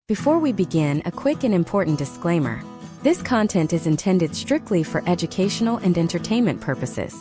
Before we begin, a quick and important disclaimer. This content is intended strictly for educational and entertainment purposes.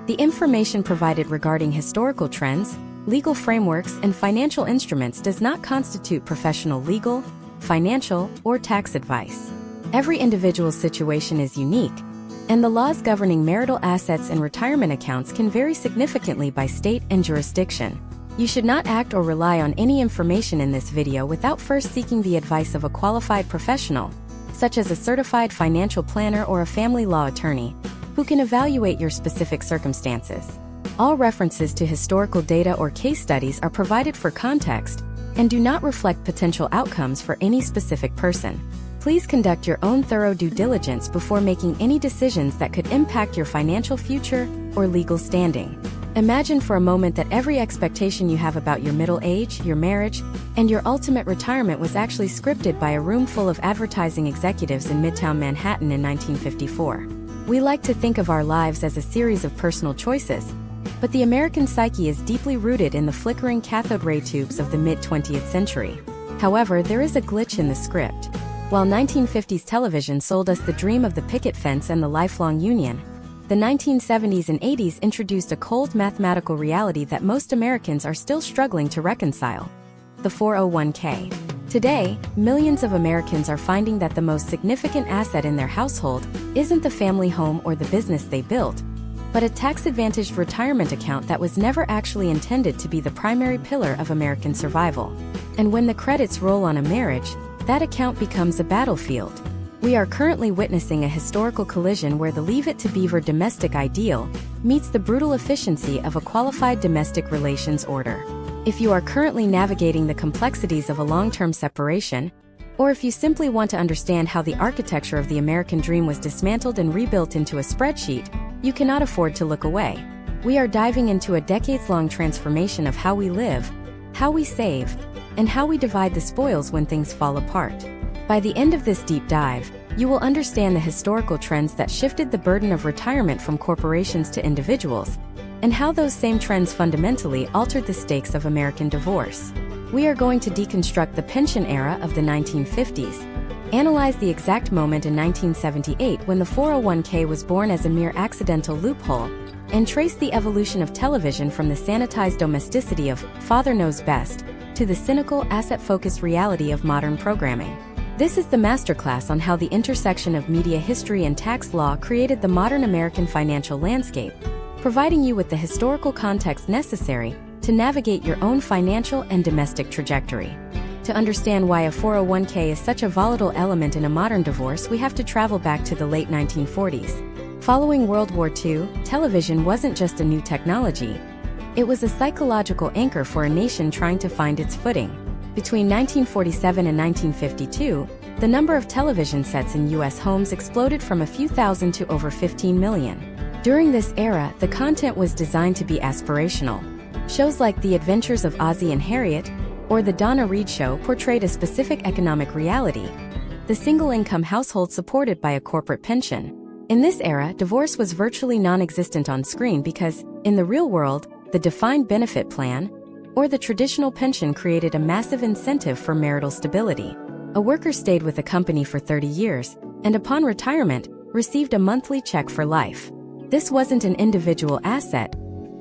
The information provided regarding historical trends, legal frameworks, and financial instruments does not constitute professional legal, financial, or tax advice. Every individual's situation is unique, and the laws governing marital assets and retirement accounts can vary significantly by state and jurisdiction. You should not act or rely on any information in this video without first seeking the advice of a qualified professional, such as a certified financial planner or a family law attorney, who can evaluate your specific circumstances. All references to historical data or case studies are provided for context and do not reflect potential outcomes for any specific person. Please conduct your own thorough due diligence before making any decisions that could impact your financial future or legal standing. Imagine for a moment that every expectation you have about your middle age, your marriage, and your ultimate retirement was actually scripted by a room full of advertising executives in Midtown Manhattan in 1954. We like to think of our lives as a series of personal choices, but the American psyche is deeply rooted in the flickering cathode ray tubes of the mid-20th century. However, there is a glitch in the script. While 1950s television sold us the dream of the picket fence and the lifelong union, the 1970s and 80s introduced a cold mathematical reality that most Americans are still struggling to reconcile: the 401k. Today, millions of Americans are finding that the most significant asset in their household isn't the family home or the business they built, but a tax-advantaged retirement account that was never actually intended to be the primary pillar of American survival. And when the credits roll on a marriage, that account becomes a battlefield. We are currently witnessing a historical collision where the Leave It to Beaver domestic ideal meets the brutal efficiency of a qualified domestic relations order. If you are currently navigating the complexities of a long-term separation, or if you simply want to understand how the architecture of the American dream was dismantled and rebuilt into a spreadsheet, you cannot afford to look away. We are diving into a decades-long transformation of how we live, how we save, and how we divide the spoils when things fall apart. By the end of this deep dive, you will understand the historical trends that shifted the burden of retirement from corporations to individuals, and how those same trends fundamentally altered the stakes of American divorce. We are going to deconstruct the pension era of the 1950s, analyze the exact moment in 1978 when the 401k was born as a mere accidental loophole, and trace the evolution of television from the sanitized domesticity of "Father Knows Best" to the cynical, asset-focused reality of modern programming. This is the masterclass on how the intersection of media history and tax law created the modern American financial landscape, providing you with the historical context necessary to navigate your own financial and domestic trajectory. To understand why a 401k is such a volatile element in a modern divorce, we have to travel back to the late 1940s. Following World War II, television wasn't just a new technology. It was a psychological anchor for a nation trying to find its footing. Between 1947 and 1952, the number of television sets in U.S. homes exploded from a few thousand to over 15 million. During this era, the content was designed to be aspirational. Shows like The Adventures of Ozzie and Harriet or The Donna Reed Show portrayed a specific economic reality: the single-income household supported by a corporate pension. In this era, divorce was virtually non-existent on screen because, in the real world, the defined benefit plan, or the traditional pension, created a massive incentive for marital stability. A worker stayed with a company for 30 years, and upon retirement, received a monthly check for life. This wasn't an individual asset,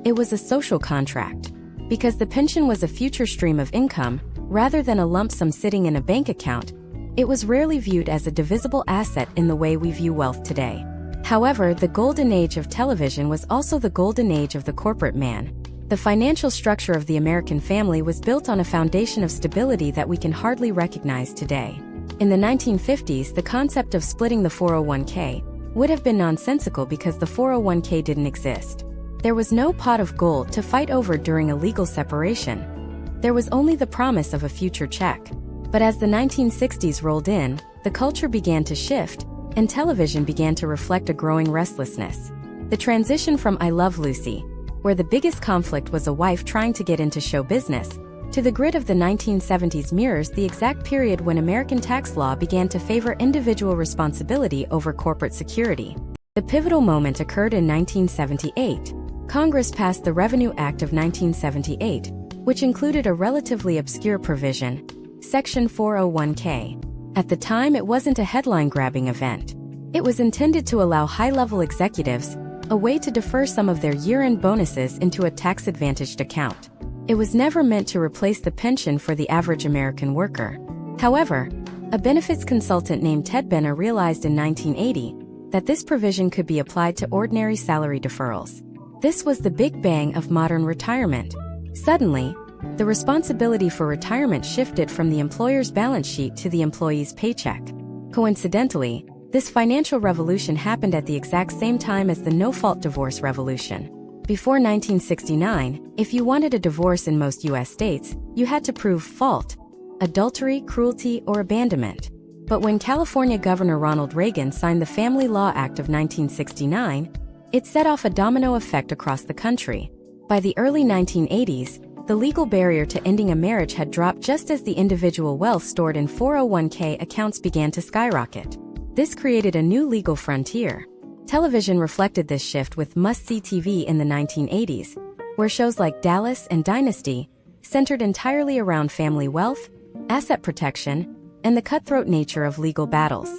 it was a social contract. Because the pension was a future stream of income, rather than a lump sum sitting in a bank account, it was rarely viewed as a divisible asset in the way we view wealth today. However, the golden age of television was also the golden age of the corporate man. The financial structure of the American family was built on a foundation of stability that we can hardly recognize today. In the 1950s, the concept of splitting the 401k would have been nonsensical because the 401k didn't exist. There was no pot of gold to fight over during a legal separation. There was only the promise of a future check. But as the 1960s rolled in, the culture began to shift, and television began to reflect a growing restlessness. The transition from I Love Lucy, where the biggest conflict was a wife trying to get into show business, to the grit of the 1970s mirrors the exact period when American tax law began to favor individual responsibility over corporate security. The pivotal moment occurred in 1978. Congress passed the Revenue Act of 1978, which included a relatively obscure provision: Section 401k. At the time, it wasn't a headline-grabbing event. It was intended to allow high-level executives a way to defer some of their year-end bonuses into a tax-advantaged account. It was never meant to replace the pension for the average American worker. However, a benefits consultant named Ted Benner realized in 1980 that this provision could be applied to ordinary salary deferrals. This was the big bang of modern retirement. Suddenly, the responsibility for retirement shifted from the employer's balance sheet to the employee's paycheck. Coincidentally, this financial revolution happened at the exact same time as the no-fault divorce revolution. Before 1969, if you wanted a divorce in most U.S. states, you had to prove fault, adultery, cruelty, or abandonment. But when California Governor Ronald Reagan signed the Family Law Act of 1969, it set off a domino effect across the country. By the early 1980s, the legal barrier to ending a marriage had dropped just as the individual wealth stored in 401k accounts began to skyrocket. This created a new legal frontier. Television reflected this shift with must-see TV in the 1980s, where shows like Dallas and Dynasty centered entirely around family wealth, asset protection, and the cutthroat nature of legal battles.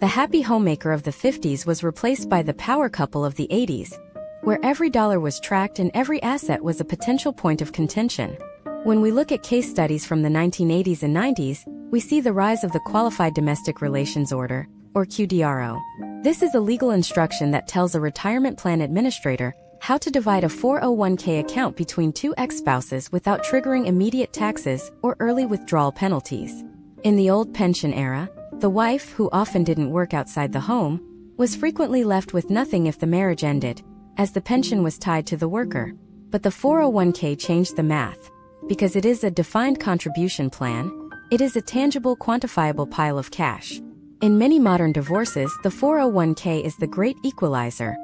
The happy homemaker of the 50s was replaced by the power couple of the 80s, where every dollar was tracked and every asset was a potential point of contention. When we look at case studies from the 1980s and 90s, we see the rise of the Qualified Domestic Relations Order, or QDRO. This is a legal instruction that tells a retirement plan administrator how to divide a 401k account between two ex-spouses without triggering immediate taxes or early withdrawal penalties. In the old pension era, the wife, who often didn't work outside the home, was frequently left with nothing if the marriage ended, as the pension was tied to the worker. But the 401k changed the math. Because it is a defined contribution plan, it is a tangible, quantifiable pile of cash. In many modern divorces, the 401k is the great equalizer,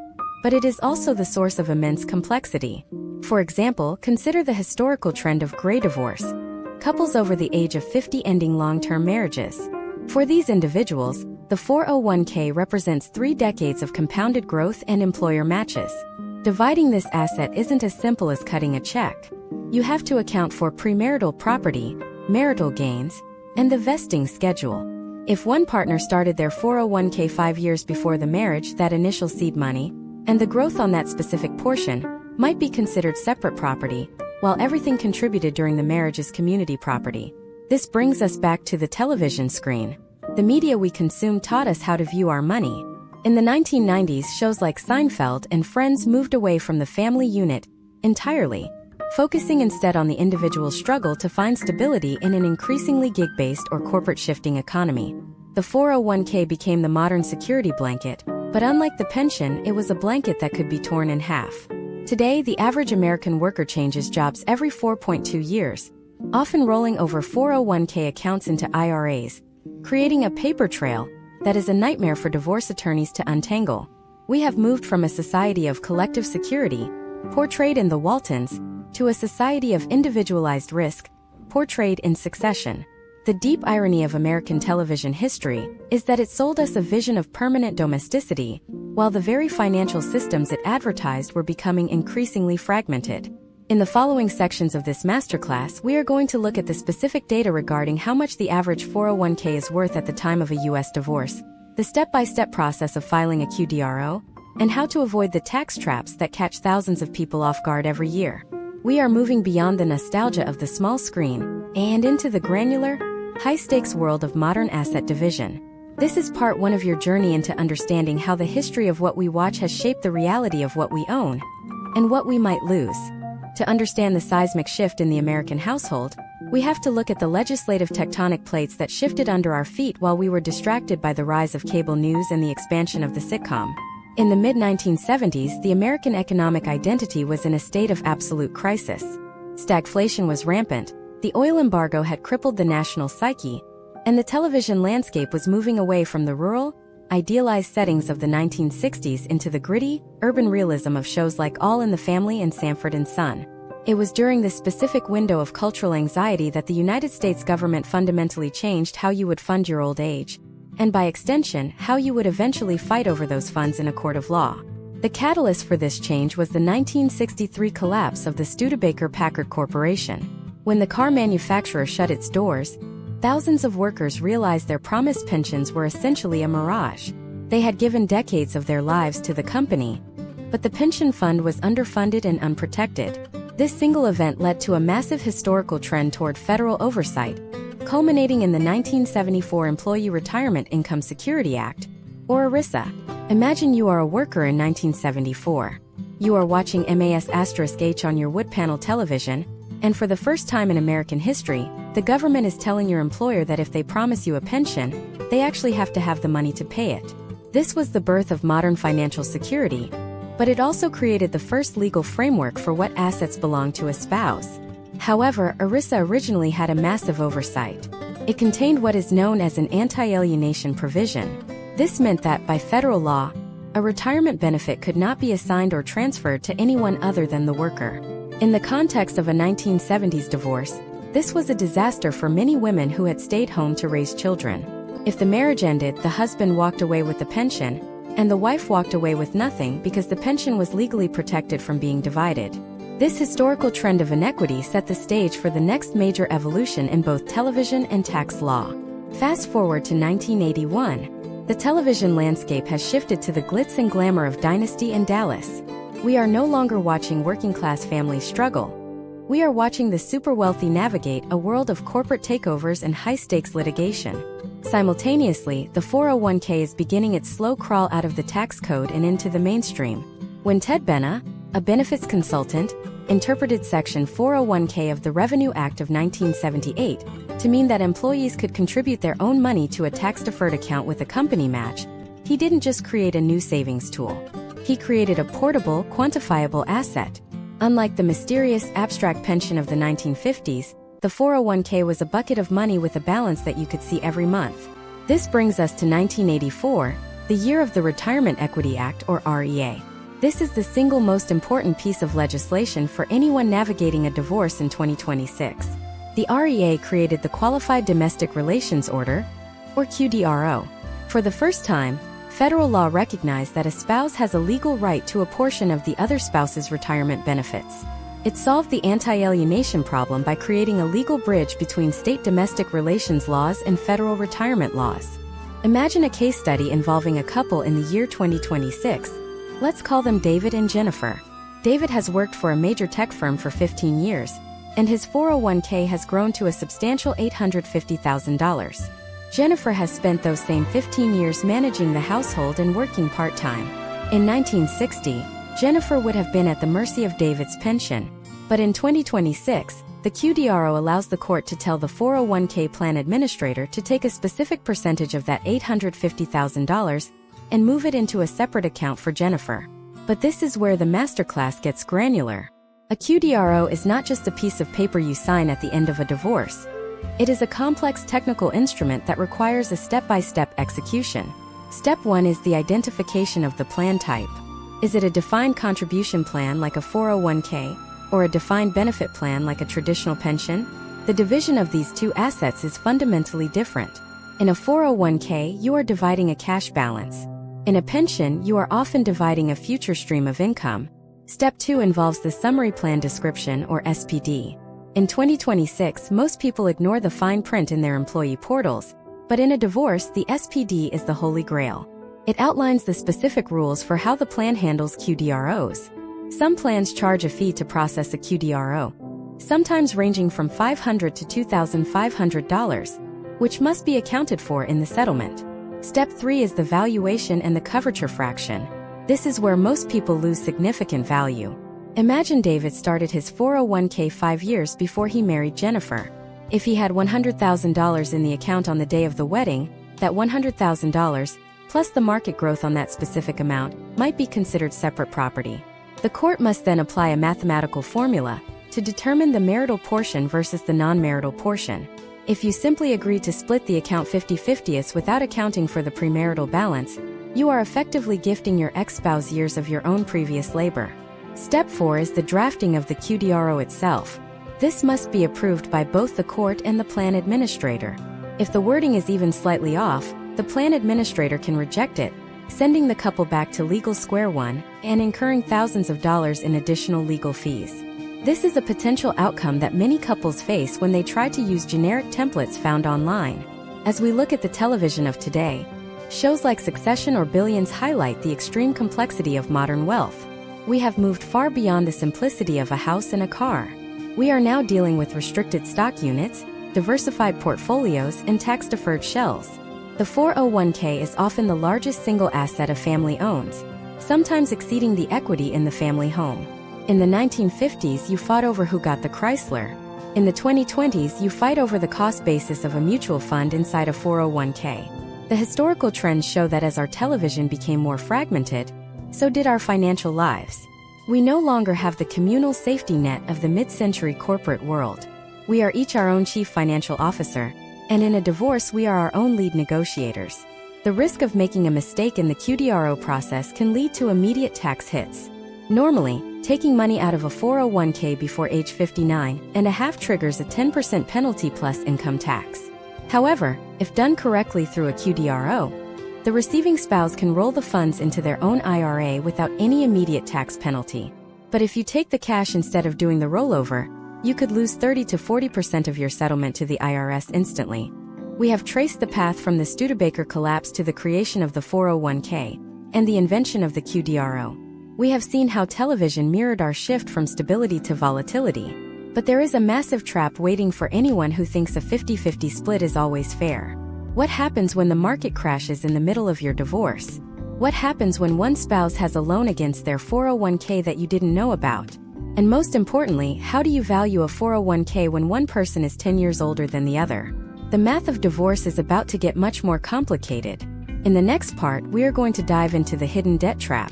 but it is also the source of immense complexity. For example, consider the historical trend of gray divorce, couples over the age of 50 ending long-term marriages. For these individuals, the 401k represents 3 decades of compounded growth and employer matches. Dividing this asset isn't as simple as cutting a check. You have to account for premarital property, marital gains, and the vesting schedule. If one partner started their 401k 5 years before the marriage, that initial seed money, and the growth on that specific portion, might be considered separate property, while everything contributed during the marriage is community property. This brings us back to the television screen. The media we consume taught us how to view our money. In the 1990s, shows like Seinfeld and Friends moved away from the family unit entirely, focusing instead on the individual's struggle to find stability in an increasingly gig-based or corporate-shifting economy. The 401k became the modern security blanket, but unlike the pension, it was a blanket that could be torn in half. Today, the average American worker changes jobs every 4.2 years, often rolling over 401k accounts into IRAs, creating a paper trail that is a nightmare for divorce attorneys to untangle. We have moved from a society of collective security, portrayed in The Waltons, to a society of individualized risk, portrayed in Succession. The deep irony of American television history is that it sold us a vision of permanent domesticity, while the very financial systems it advertised were becoming increasingly fragmented. In the following sections of this masterclass, we are going to look at the specific data regarding how much the average 401k is worth at the time of a U.S. divorce, the step-by-step process of filing a QDRO, and how to avoid the tax traps that catch thousands of people off guard every year. We are moving beyond the nostalgia of the small screen and into the granular, high-stakes world of modern asset division. This is part 1 of your journey into understanding how the history of what we watch has shaped the reality of what we own and what we might lose. To understand the seismic shift in the American household, we have to look at the legislative tectonic plates that shifted under our feet while we were distracted by the rise of cable news and the expansion of the sitcom. In the mid-1970s, the American economic identity was in a state of absolute crisis. Stagflation was rampant, the oil embargo had crippled the national psyche, and the television landscape was moving away from the rural, idealized settings of the 1960s into the gritty, urban realism of shows like All in the Family and Sanford and Son. It was during this specific window of cultural anxiety that the United States government fundamentally changed how you would fund your old age, and by extension, how you would eventually fight over those funds in a court of law. The catalyst for this change was the 1963 collapse of the Studebaker-Packard Corporation. When the car manufacturer shut its doors, thousands of workers realized their promised pensions were essentially a mirage. They had given decades of their lives to the company, but the pension fund was underfunded and unprotected. This single event led to a massive historical trend toward federal oversight, culminating in the 1974 Employee Retirement Income Security Act, or ERISA. Imagine you are a worker in 1974. You are watching MAS*H on your wood panel television, and for the first time in American history, the government is telling your employer that if they promise you a pension, they actually have to have the money to pay it. This was the birth of modern financial security, but it also created the first legal framework for what assets belong to a spouse. However, ERISA originally had a massive oversight. It contained what is known as an anti-alienation provision. This meant that, by federal law, a retirement benefit could not be assigned or transferred to anyone other than the worker. In the context of a 1970s divorce, this was a disaster for many women who had stayed home to raise children. If the marriage ended, the husband walked away with the pension, and the wife walked away with nothing because the pension was legally protected from being divided. This historical trend of inequity set the stage for the next major evolution in both television and tax law. Fast forward to 1981, the television landscape has shifted to the glitz and glamour of Dynasty and Dallas. We are no longer watching working-class families struggle. We are watching the super-wealthy navigate a world of corporate takeovers and high-stakes litigation. Simultaneously, the 401k is beginning its slow crawl out of the tax code and into the mainstream. When Ted Benna, a benefits consultant, interpreted Section 401k of the Revenue Act of 1978 to mean that employees could contribute their own money to a tax-deferred account with a company match, he didn't just create a new savings tool. He created a portable, quantifiable asset. Unlike the mysterious, abstract pension of the 1950s, the 401k was a bucket of money with a balance that you could see every month. This brings us to 1984, the year of the Retirement Equity Act, or REA. This is the single most important piece of legislation for anyone navigating a divorce in 2026. The REA created the Qualified Domestic Relations Order, or QDRO. For the first time, federal law recognized that a spouse has a legal right to a portion of the other spouse's retirement benefits. It solved the anti-alienation problem by creating a legal bridge between state domestic relations laws and federal retirement laws. Imagine a case study involving a couple in the year 2026. Let's call them David and Jennifer. David has worked for a major tech firm for 15 years, and his 401k has grown to a substantial $850,000. Jennifer has spent those same 15 years managing the household and working part-time. In 1960, Jennifer would have been at the mercy of David's pension. But in 2026, the QDRO allows the court to tell the 401k plan administrator to take a specific percentage of that $850,000 and move it into a separate account for Jennifer. But this is where the masterclass gets granular. A QDRO is not just a piece of paper you sign at the end of a divorce. It is a complex technical instrument that requires a step-by-step execution. Step 1 is the identification of the plan type. Is it a defined contribution plan like a 401k, or a defined benefit plan like a traditional pension? The division of these two assets is fundamentally different. In a 401k, you are dividing a cash balance. In a pension, you are often dividing a future stream of income. Step 2 involves the summary plan description, or SPD. In 2026, most people ignore the fine print in their employee portals, but in a divorce, the SPD is the holy grail. It outlines the specific rules for how the plan handles QDROs. Some plans charge a fee to process a QDRO, sometimes ranging from $500 to $2,500, which must be accounted for in the settlement. Step 3 is the valuation and the coverture fraction. This is where most people lose significant value. Imagine David started his 401k 5 years before he married Jennifer. If he had $100,000 in the account on the day of the wedding, that $100,000, plus the market growth on that specific amount, might be considered separate property. The court must then apply a mathematical formula to determine the marital portion versus the non-marital portion. If you simply agree to split the account 50-50 without accounting for the premarital balance, you are effectively gifting your ex-spouse years of your own previous labor. Step 4 is the drafting of the QDRO itself. This must be approved by both the court and the plan administrator. If the wording is even slightly off, the plan administrator can reject it, sending the couple back to legal square one and incurring thousands of dollars in additional legal fees. This is a potential outcome that many couples face when they try to use generic templates found online. As we look at the television of today, shows like Succession or Billions highlight the extreme complexity of modern wealth. We have moved far beyond the simplicity of a house and a car. We are now dealing with restricted stock units, diversified portfolios, and tax-deferred shells. The 401k is often the largest single asset a family owns, sometimes exceeding the equity in the family home. In the 1950s, you fought over who got the Chrysler. In the 2020s, you fight over the cost basis of a mutual fund inside a 401k. The historical trends show that as our television became more fragmented, so did our financial lives. We no longer have the communal safety net of the mid-century corporate world. We are each our own chief financial officer, and in a divorce we are our own lead negotiators. The risk of making a mistake in the QDRO process can lead to immediate tax hits. Normally, taking money out of a 401k before age 59 and a half triggers a 10% penalty plus income tax. However, if done correctly through a QDRO, the receiving spouse can roll the funds into their own IRA without any immediate tax penalty. But if you take the cash instead of doing the rollover, you could lose 30 to 40% of your settlement to the IRS instantly. We have traced the path from the Studebaker collapse to the creation of the 401k and the invention of the QDRO. We have seen how television mirrored our shift from stability to volatility. But there is a massive trap waiting for anyone who thinks a 50-50 split is always fair. What happens when the market crashes in the middle of your divorce? What happens when one spouse has a loan against their 401k that you didn't know about? And most importantly, how do you value a 401k when one person is 10 years older than the other? The math of divorce is about to get much more complicated. In the next part, we are going to dive into the hidden debt trap.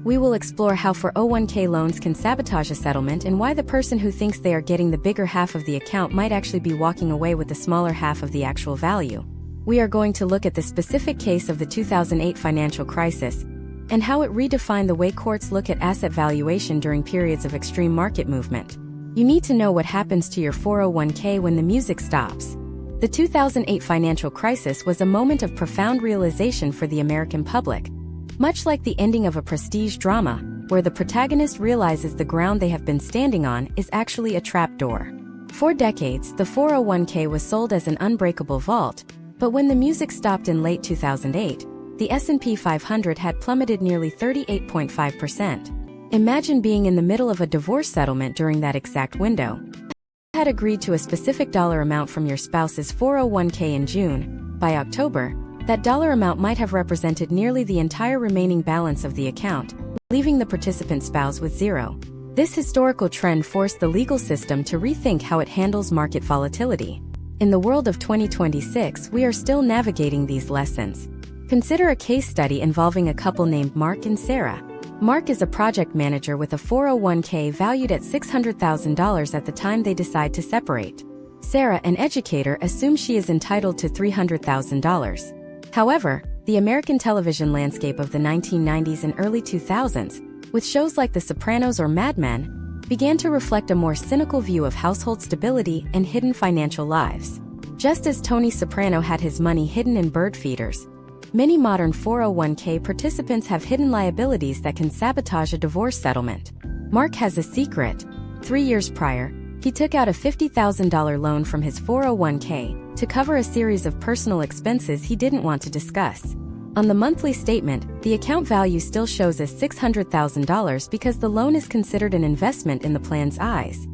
We will explore how 401k loans can sabotage a settlement and why the person who thinks they are getting the bigger half of the account might actually be walking away with the smaller half of the actual value. We are going to look at the specific case of the 2008 financial crisis and how it redefined the way courts look at asset valuation during periods of extreme market movement. You need to know what happens to your 401k when the music stops. The 2008 financial crisis was a moment of profound realization for the American public. Much like the ending of a prestige drama, where the protagonist realizes the ground they have been standing on is actually a trapdoor. For decades, the 401k was sold as an unbreakable vault, but when the music stopped in late 2008, the S&P 500 had plummeted nearly 38.5%. Imagine being in the middle of a divorce settlement during that exact window. You had agreed to a specific dollar amount from your spouse's 401k in June. By October, that dollar amount might have represented nearly the entire remaining balance of the account, leaving the participant spouse with zero. This historical trend forced the legal system to rethink how it handles market volatility. In the world of 2026, we are still navigating these lessons. Consider a case study involving a couple named Mark and Sarah. Mark is a project manager with a 401k valued at $600,000 at the time they decide to separate. Sarah, an educator, assumes she is entitled to $300,000. However, the American television landscape of the 1990s and early 2000s, with shows like The Sopranos or Mad Men, began to reflect a more cynical view of household stability and hidden financial lives. Just as Tony Soprano had his money hidden in bird feeders, many modern 401k participants have hidden liabilities that can sabotage a divorce settlement. Mark has a secret. 3 years prior, he took out a $50,000 loan from his 401k to cover a series of personal expenses he didn't want to discuss. On the monthly statement, the account value still shows as $600,000 because the loan is considered an investment in the plan's eyes.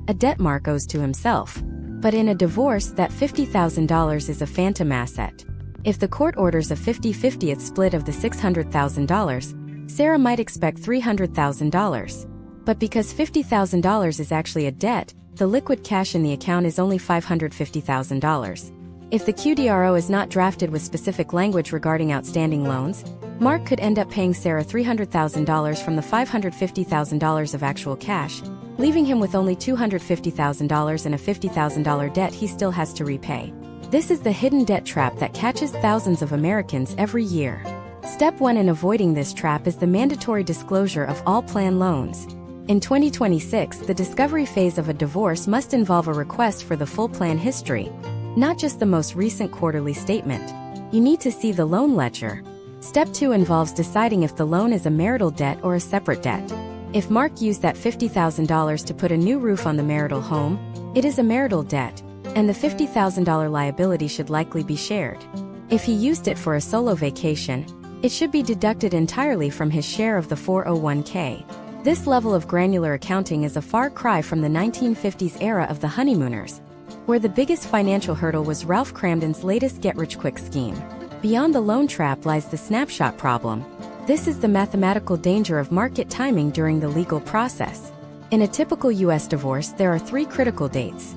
A debt Mark owes to himself. But in a divorce, that $50,000 is a phantom asset. If the court orders a 50-50th split of the $600,000, Sarah might expect $300,000. But because $50,000 is actually a debt, the liquid cash in the account is only $550,000. If the QDRO is not drafted with specific language regarding outstanding loans, Mark could end up paying Sarah $300,000 from the $550,000 of actual cash, leaving him with only $250,000 and a $50,000 debt he still has to repay. This is the hidden debt trap that catches thousands of Americans every year. Step 1 in avoiding this trap is the mandatory disclosure of all plan loans. In 2026, the discovery phase of a divorce must involve a request for the full plan history, not just the most recent quarterly statement. You need to see the loan ledger. Step 2 involves deciding if the loan is a marital debt or a separate debt. If Mark used that $50,000 to put a new roof on the marital home, it is a marital debt, and the $50,000 liability should likely be shared. If he used it for a solo vacation, it should be deducted entirely from his share of the 401k. This level of granular accounting is a far cry from the 1950s era of the honeymooners, where the biggest financial hurdle was Ralph Cramden's latest get-rich-quick scheme. Beyond the loan trap lies the snapshot problem. This is the mathematical danger of market timing during the legal process. In a typical U.S. divorce, there are three critical dates: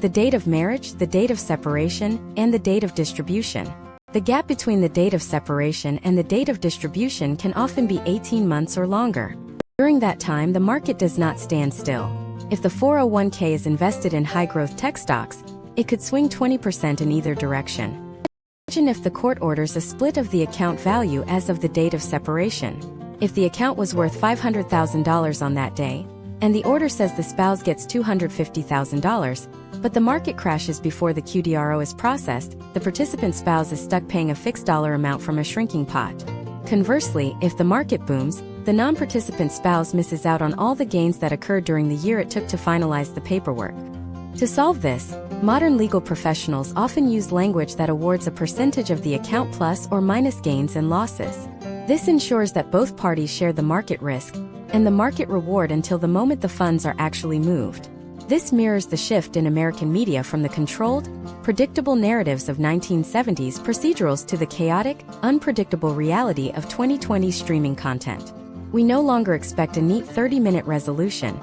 the date of marriage, the date of separation, and the date of distribution. The gap between the date of separation and the date of distribution can often be 18 months or longer. During that time, the market does not stand still. If the 401k is invested in high-growth tech stocks, it could swing 20% in either direction. Imagine if the court orders a split of the account value as of the date of separation. If the account was worth $500,000 on that day, and the order says the spouse gets $250,000, but the market crashes before the QDRO is processed, the participant spouse is stuck paying a fixed dollar amount from a shrinking pot. Conversely, if the market booms, the non-participant spouse misses out on all the gains that occurred during the year it took to finalize the paperwork. To solve this, modern legal professionals often use language that awards a percentage of the account plus or minus gains and losses. This ensures that both parties share the market risk and the market reward until the moment the funds are actually moved. This mirrors the shift in American media from the controlled, predictable narratives of 1970s procedurals to the chaotic, unpredictable reality of 2020 streaming content. We no longer expect a neat 30-minute resolution.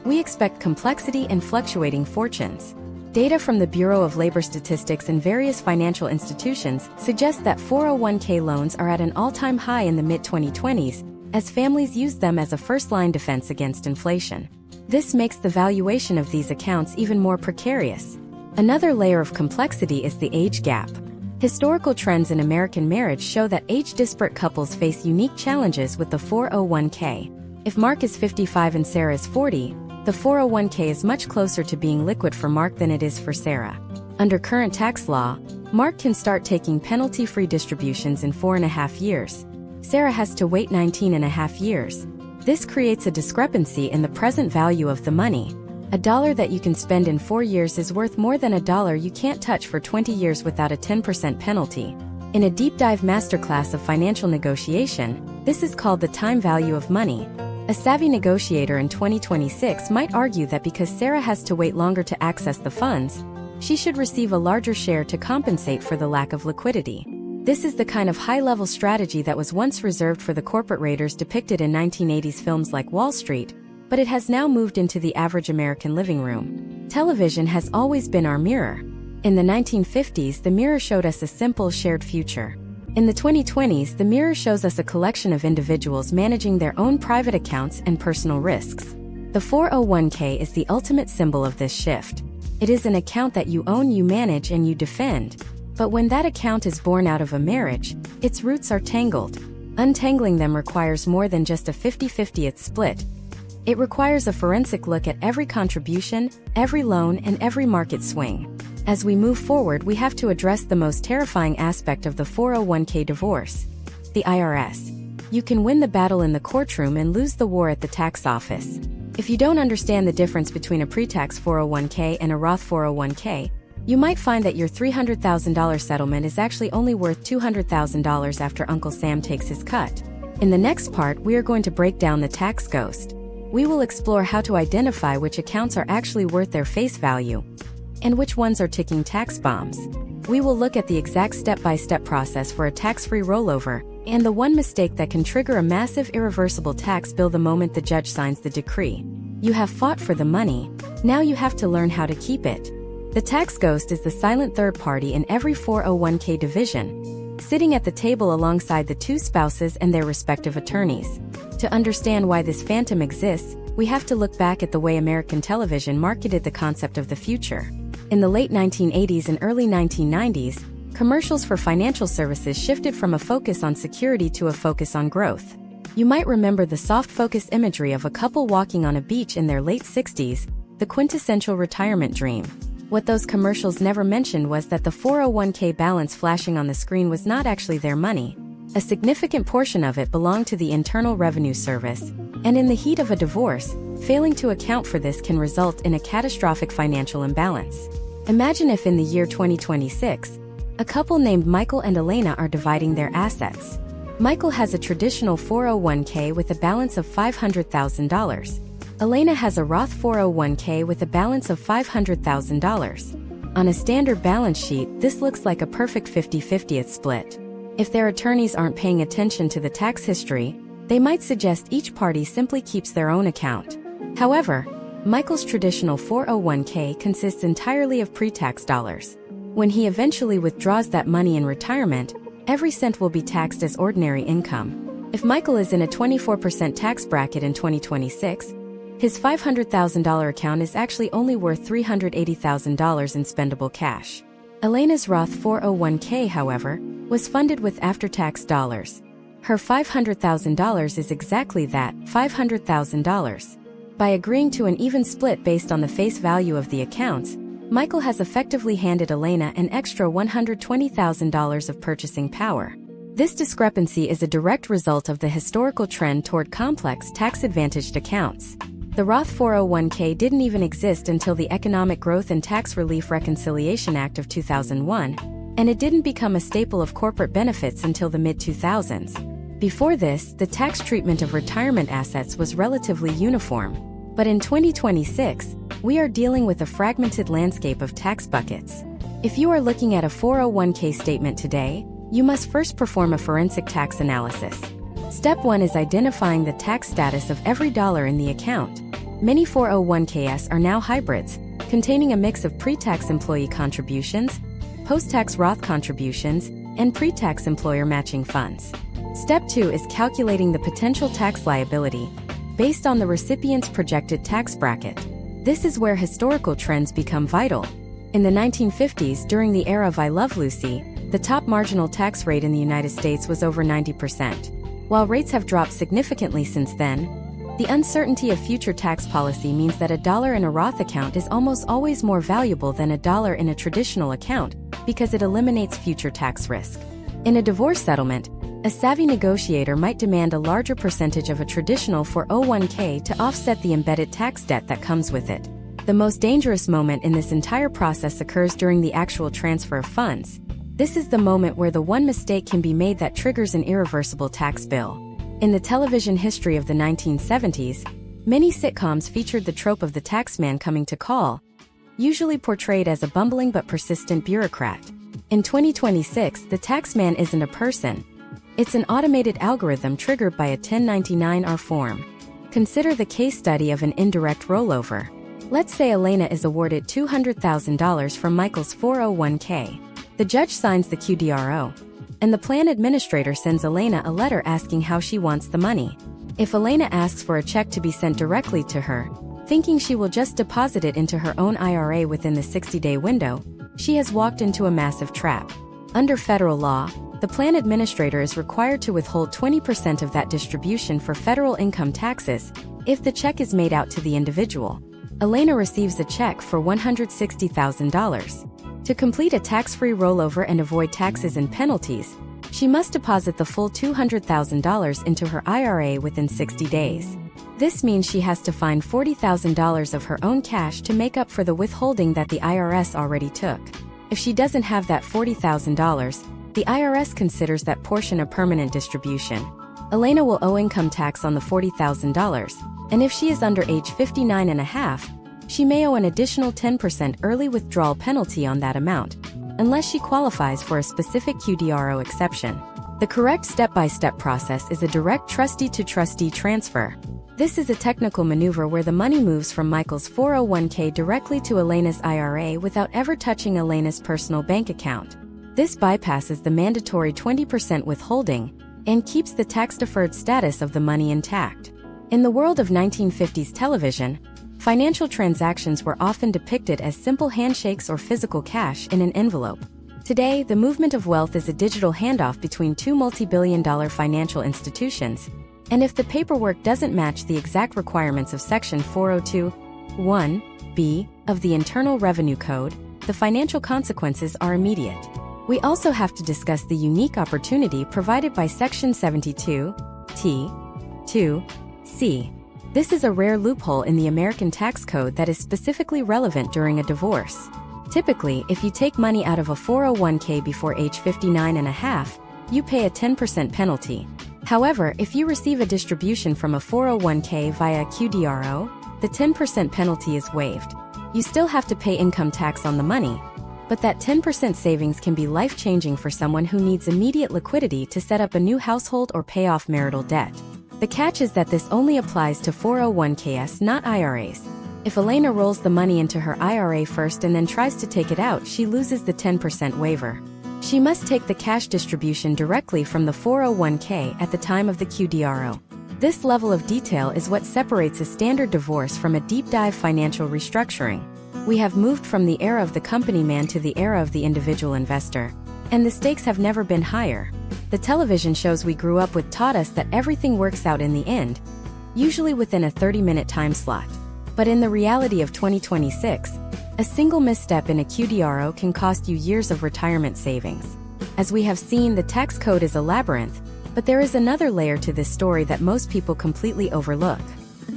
We expect complexity and fluctuating fortunes. Data from the Bureau of Labor Statistics and various financial institutions suggest that 401k loans are at an all-time high in the mid-2020s, as families use them as a first-line defense against inflation. This makes the valuation of these accounts even more precarious. Another layer of complexity is the age gap. Historical trends in American marriage show that age-disparate couples face unique challenges with the 401k. If Mark is 55 and Sarah is 40, the 401k is much closer to being liquid for Mark than it is for Sarah. Under current tax law, Mark can start taking penalty-free distributions in 4.5 years. Sarah has to wait 19.5 years. This creates a discrepancy in the present value of the money. A dollar that you can spend in 4 years is worth more than a dollar you can't touch for 20 years without a 10% penalty. In a deep dive masterclass of financial negotiation, this is called the time value of money. A savvy negotiator in 2026 might argue that because Sarah has to wait longer to access the funds, she should receive a larger share to compensate for the lack of liquidity. This is the kind of high-level strategy that was once reserved for the corporate raiders depicted in 1980s films like Wall Street, but it has now moved into the average American living room. Television has always been our mirror. In the 1950s, the mirror showed us a simple, shared future. In the 2020s, the mirror shows us a collection of individuals managing their own private accounts and personal risks. The 401k is the ultimate symbol of this shift. It is an account that you own, you manage, and you defend. But when that account is born out of a marriage, its roots are tangled. Untangling them requires more than just a 50-50th split. It requires a forensic look at every contribution, every loan, and every market swing. As we move forward, we have to address the most terrifying aspect of the 401k divorce: the IRS. You can win the battle in the courtroom and lose the war at the tax office. If you don't understand the difference between a pre-tax 401k and a Roth 401k, you might find that your $300,000 settlement is actually only worth $200,000 after Uncle Sam takes his cut. In the next part, we are going to break down the tax ghost. We will explore how to identify which accounts are actually worth their face value, and which ones are ticking tax bombs. We will look at the exact step-by-step process for a tax-free rollover, and the one mistake that can trigger a massive irreversible tax bill the moment the judge signs the decree. You have fought for the money, now you have to learn how to keep it. The tax ghost is the silent third party in every 401k division, sitting at the table alongside the two spouses and their respective attorneys. To understand why this phantom exists, we have to look back at the way American television marketed the concept of the future. In the late 1980s and early 1990s, commercials for financial services shifted from a focus on security to a focus on growth. You might remember the soft-focus imagery of a couple walking on a beach in their late 60s, the quintessential retirement dream. What those commercials never mentioned was that the 401k balance flashing on the screen was not actually their money. A significant portion of it belonged to the Internal Revenue Service, And in the heat of a divorce, failing to account for this can result in a catastrophic financial imbalance. Imagine if in the year 2026, a couple named Michael and Elena are dividing their assets. Michael has a traditional 401k with a balance of $500,000. Elena has a Roth 401k with a balance of $500,000. On a standard balance sheet, this looks like a perfect 50-50th split. If their attorneys aren't paying attention to the tax history, they might suggest each party simply keeps their own account. However, Michael's traditional 401k consists entirely of pre-tax dollars. When he eventually withdraws that money in retirement, every cent will be taxed as ordinary income. If Michael is in a 24% tax bracket in 2026, his $500,000 account is actually only worth $380,000 in spendable cash. Elena's Roth 401k, however, was funded with after-tax dollars. Her $500,000 is exactly that, $500,000. By agreeing to an even split based on the face value of the accounts, Michael has effectively handed Elena an extra $120,000 of purchasing power. This discrepancy is a direct result of the historical trend toward complex tax-advantaged accounts. The Roth 401k didn't even exist until the Economic Growth and Tax Relief Reconciliation Act of 2001, and it didn't become a staple of corporate benefits until the mid-2000s. Before this, the tax treatment of retirement assets was relatively uniform. But in 2026, we are dealing with a fragmented landscape of tax buckets. If you are looking at a 401k statement today, you must first perform a forensic tax analysis. Step 1 is identifying the tax status of every dollar in the account. Many 401ks are now hybrids, containing a mix of pre-tax employee contributions, post-tax Roth contributions, and pre-tax employer matching funds. Step 2 is calculating the potential tax liability based on the recipient's projected tax bracket. This is where historical trends become vital. In the 1950s, during the era of I Love Lucy, the top marginal tax rate in the United States was over 90%. While rates have dropped significantly since then, the uncertainty of future tax policy means that a dollar in a Roth account is almost always more valuable than a dollar in a traditional account because it eliminates future tax risk. In a divorce settlement, a savvy negotiator might demand a larger percentage of a traditional 401k to offset the embedded tax debt that comes with it. The most dangerous moment in this entire process occurs during the actual transfer of funds. This is the moment where the one mistake can be made that triggers an irreversible tax bill. In the television history of the 1970s, many sitcoms featured the trope of the taxman coming to call, usually portrayed as a bumbling but persistent bureaucrat. In 2026, the taxman isn't a person. It's an automated algorithm triggered by a 1099-R form. Consider the case study of an indirect rollover. Let's say Elena is awarded $200,000 from Michael's 401k. The judge signs the QDRO, and the plan administrator sends Elena a letter asking how she wants the money. If Elena asks for a check to be sent directly to her, thinking she will just deposit it into her own IRA within the 60-day window, she has walked into a massive trap. Under federal law, the plan administrator is required to withhold 20% of that distribution for federal income taxes if the check is made out to the individual. Elena receives a check for $160,000. To complete a tax-free rollover and avoid taxes and penalties, she must deposit the full $200,000 into her IRA within 60 days. This means she has to find $40,000 of her own cash to make up for the withholding that the IRS already took. If she doesn't have that $40,000, the IRS considers that portion a permanent distribution. Elena will owe income tax on the $40,000, and if she is under age 59 and a half, she may owe an additional 10% early withdrawal penalty on that amount, unless she qualifies for a specific QDRO exception. The correct step-by-step process is a direct trustee-to-trustee transfer. This is a technical maneuver where the money moves from Michael's 401k directly to Elena's IRA without ever touching Elena's personal bank account. This bypasses the mandatory 20% withholding and keeps the tax-deferred status of the money intact. In the world of 1950s television, financial transactions were often depicted as simple handshakes or physical cash in an envelope. Today, the movement of wealth is a digital handoff between two multi-billion-dollar financial institutions, and if the paperwork doesn't match the exact requirements of Section 402(1)(b) of the Internal Revenue Code, the financial consequences are immediate. We also have to discuss the unique opportunity provided by Section 72(t)(2) C. This is a rare loophole in the American tax code that is specifically relevant during a divorce. Typically, if you take money out of a 401k before age 59 and a half, you pay a 10% penalty. However, if you receive a distribution from a 401k via QDRO, the 10% penalty is waived. You still have to pay income tax on the money, but that 10% savings can be life-changing for someone who needs immediate liquidity to set up a new household or pay off marital debt. The catch is that this only applies to 401ks, not IRAs. If Elena rolls the money into her IRA first and then tries to take it out, she loses the 10% waiver. She must take the cash distribution directly from the 401k at the time of the QDRO. This level of detail is what separates a standard divorce from a deep-dive financial restructuring. We have moved from the era of the company man to the era of the individual investor, and the stakes have never been higher. The television shows we grew up with taught us that everything works out in the end, usually within a 30-minute time slot. But in the reality of 2026, a single misstep in a QDRO can cost you years of retirement savings. As we have seen, the tax code is a labyrinth, but there is another layer to this story that most people completely overlook.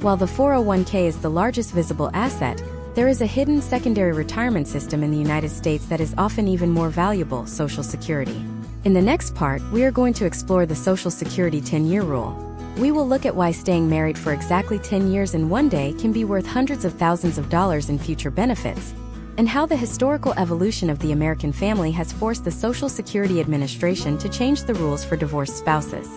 While the 401k is the largest visible asset, there is a hidden secondary retirement system in the United States that is often even more valuable: Social Security. In the next part, we are going to explore the Social Security 10-year rule. We will look at why staying married for exactly 10 years in one day can be worth hundreds of thousands of dollars in future benefits, and how the historical evolution of the American family has forced the Social Security Administration to change the rules for divorced spouses.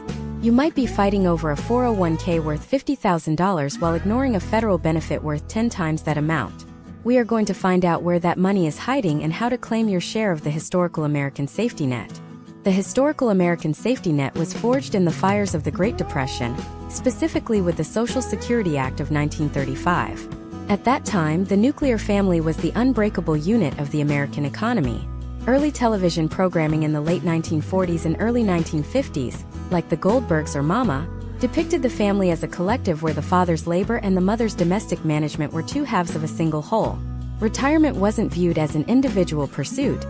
You might be fighting over a 401k worth $50,000 while ignoring a federal benefit worth 10 times that amount. We are going to find out where that money is hiding and how to claim your share of the historical American safety net. The historical American safety net was forged in the fires of the Great Depression, specifically with the Social Security Act of 1935. At that time, the nuclear family was the unbreakable unit of the American economy. Early television programming in the late 1940s and early 1950s, like The Goldbergs or Mama, depicted the family as a collective where the father's labor and the mother's domestic management were two halves of a single whole. Retirement wasn't viewed as an individual pursuit.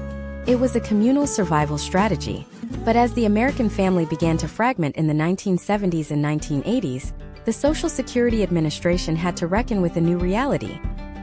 It was a communal survival strategy. But as the American family began to fragment in the 1970s and 1980s, the Social Security Administration had to reckon with a new reality: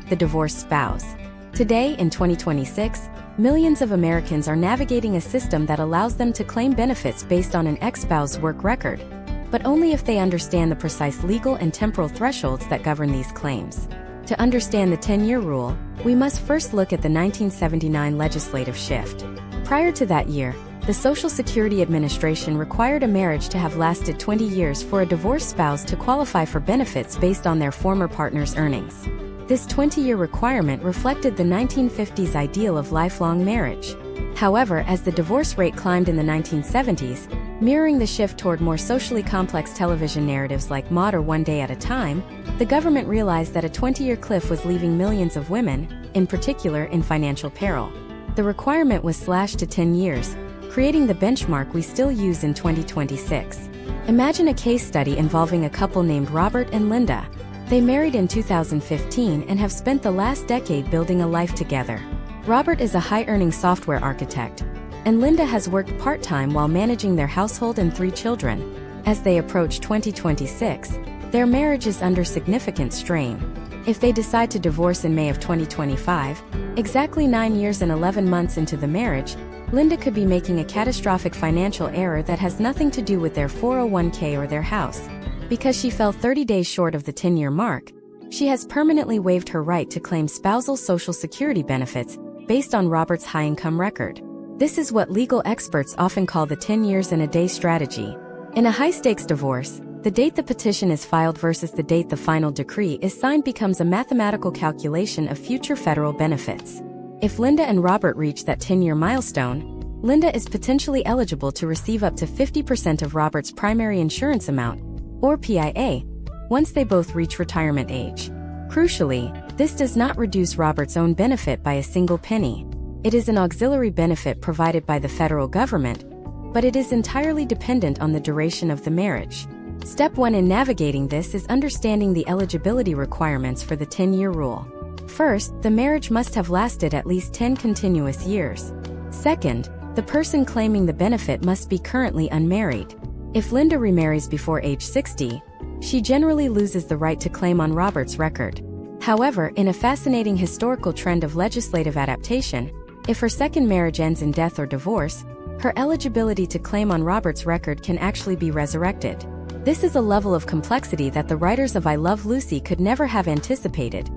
the divorced spouse. Today, in 2026, millions of Americans are navigating a system that allows them to claim benefits based on an ex-spouse's work record, but only if they understand the precise legal and temporal thresholds that govern these claims. To understand the 10-year rule, we must first look at the 1979 legislative shift. Prior to that year, the Social Security Administration required a marriage to have lasted 20 years for a divorced spouse to qualify for benefits based on their former partner's earnings. This 20-year requirement reflected the 1950s ideal of lifelong marriage. However, as the divorce rate climbed in the 1970s, mirroring the shift toward more socially complex television narratives like Maude or One Day at a Time, the government realized that a 20-year cliff was leaving millions of women, in particular, in financial peril. The requirement was slashed to 10 years, creating the benchmark we still use in 2026. Imagine a case study involving a couple named Robert and Linda. They married in 2015 and have spent the last decade building a life together. Robert is a high-earning software architect, and Linda has worked part-time while managing their household and 3 children. As they approach 2026, their marriage is under significant strain. If they decide to divorce in May of 2025, exactly 9 years and 11 months into the marriage, Linda could be making a catastrophic financial error that has nothing to do with their 401k or their house. Because she fell 30 days short of the 10-year mark, she has permanently waived her right to claim spousal Social Security benefits based on Robert's high-income record. This is what legal experts often call the 10 years and a day strategy. In a high-stakes divorce, the date the petition is filed versus the date the final decree is signed becomes a mathematical calculation of future federal benefits. If Linda and Robert reach that 10-year milestone, Linda is potentially eligible to receive up to 50% of Robert's primary insurance amount, or PIA, once they both reach retirement age. Crucially, this does not reduce Robert's own benefit by a single penny. It is an auxiliary benefit provided by the federal government, but it is entirely dependent on the duration of the marriage. Step 1 in navigating this is understanding the eligibility requirements for the 10-year rule. First, the marriage must have lasted at least 10 continuous years. Second, the person claiming the benefit must be currently unmarried. If Linda remarries before age 60, she generally loses the right to claim on Robert's record. However, in a fascinating historical trend of legislative adaptation, if her second marriage ends in death or divorce, her eligibility to claim on Robert's record can actually be resurrected. This is a level of complexity that the writers of I Love Lucy could never have anticipated.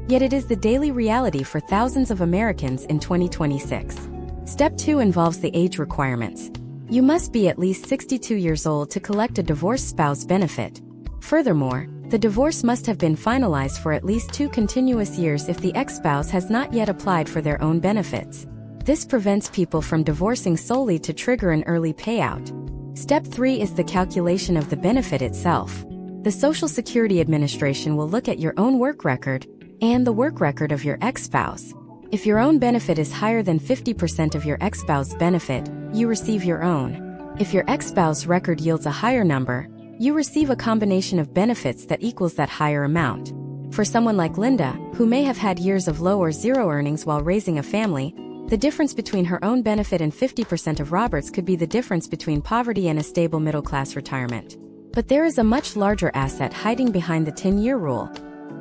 Yet it is the daily reality for thousands of Americans in 2026. Step 2 involves the age requirements. You must be at least 62 years old to collect a divorced spouse benefit. Furthermore, the divorce must have been finalized for at least 2 continuous years if the ex-spouse has not yet applied for their own benefits. This prevents people from divorcing solely to trigger an early payout. Step 3 is the calculation of the benefit itself. The Social Security Administration will look at your own work record and the work record of your ex-spouse. If your own benefit is higher than 50% of your ex-spouse's benefit, you receive your own. If your ex-spouse's record yields a higher number, you receive a combination of benefits that equals that higher amount. For someone like Linda, who may have had years of low or zero earnings while raising a family, the difference between her own benefit and 50% of Robert's could be the difference between poverty and a stable middle-class retirement. But there is a much larger asset hiding behind the 10-year rule: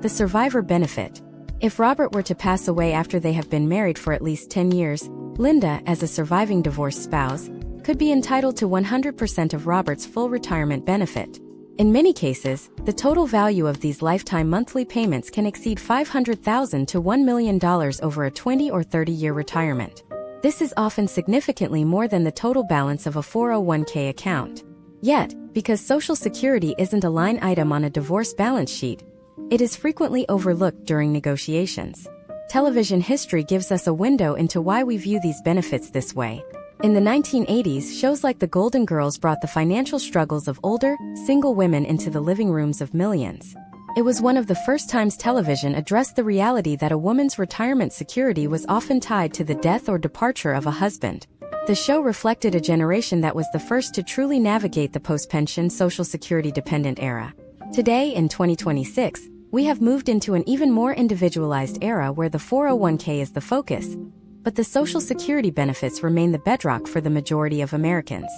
the survivor benefit. If Robert were to pass away after they have been married for at least 10 years, Linda, as a surviving divorced spouse, could be entitled to 100% of Robert's full retirement benefit. In many cases, the total value of these lifetime monthly payments can exceed $500,000 to $1 million over a 20 or 30-year retirement. This is often significantly more than the total balance of a 401k account. Yet, because Social Security isn't a line item on a divorce balance sheet, it is frequently overlooked during negotiations. Television history gives us a window into why we view these benefits this way. In the 1980s, shows like The Golden Girls brought the financial struggles of older, single women into the living rooms of millions. It was one of the first times television addressed the reality that a woman's retirement security was often tied to the death or departure of a husband. The show reflected a generation that was the first to truly navigate the post-pension Social Security dependent era. Today, in 2026, we have moved into an even more individualized era where the 401k is the focus, but the Social Security benefits remain the bedrock for the majority of Americans.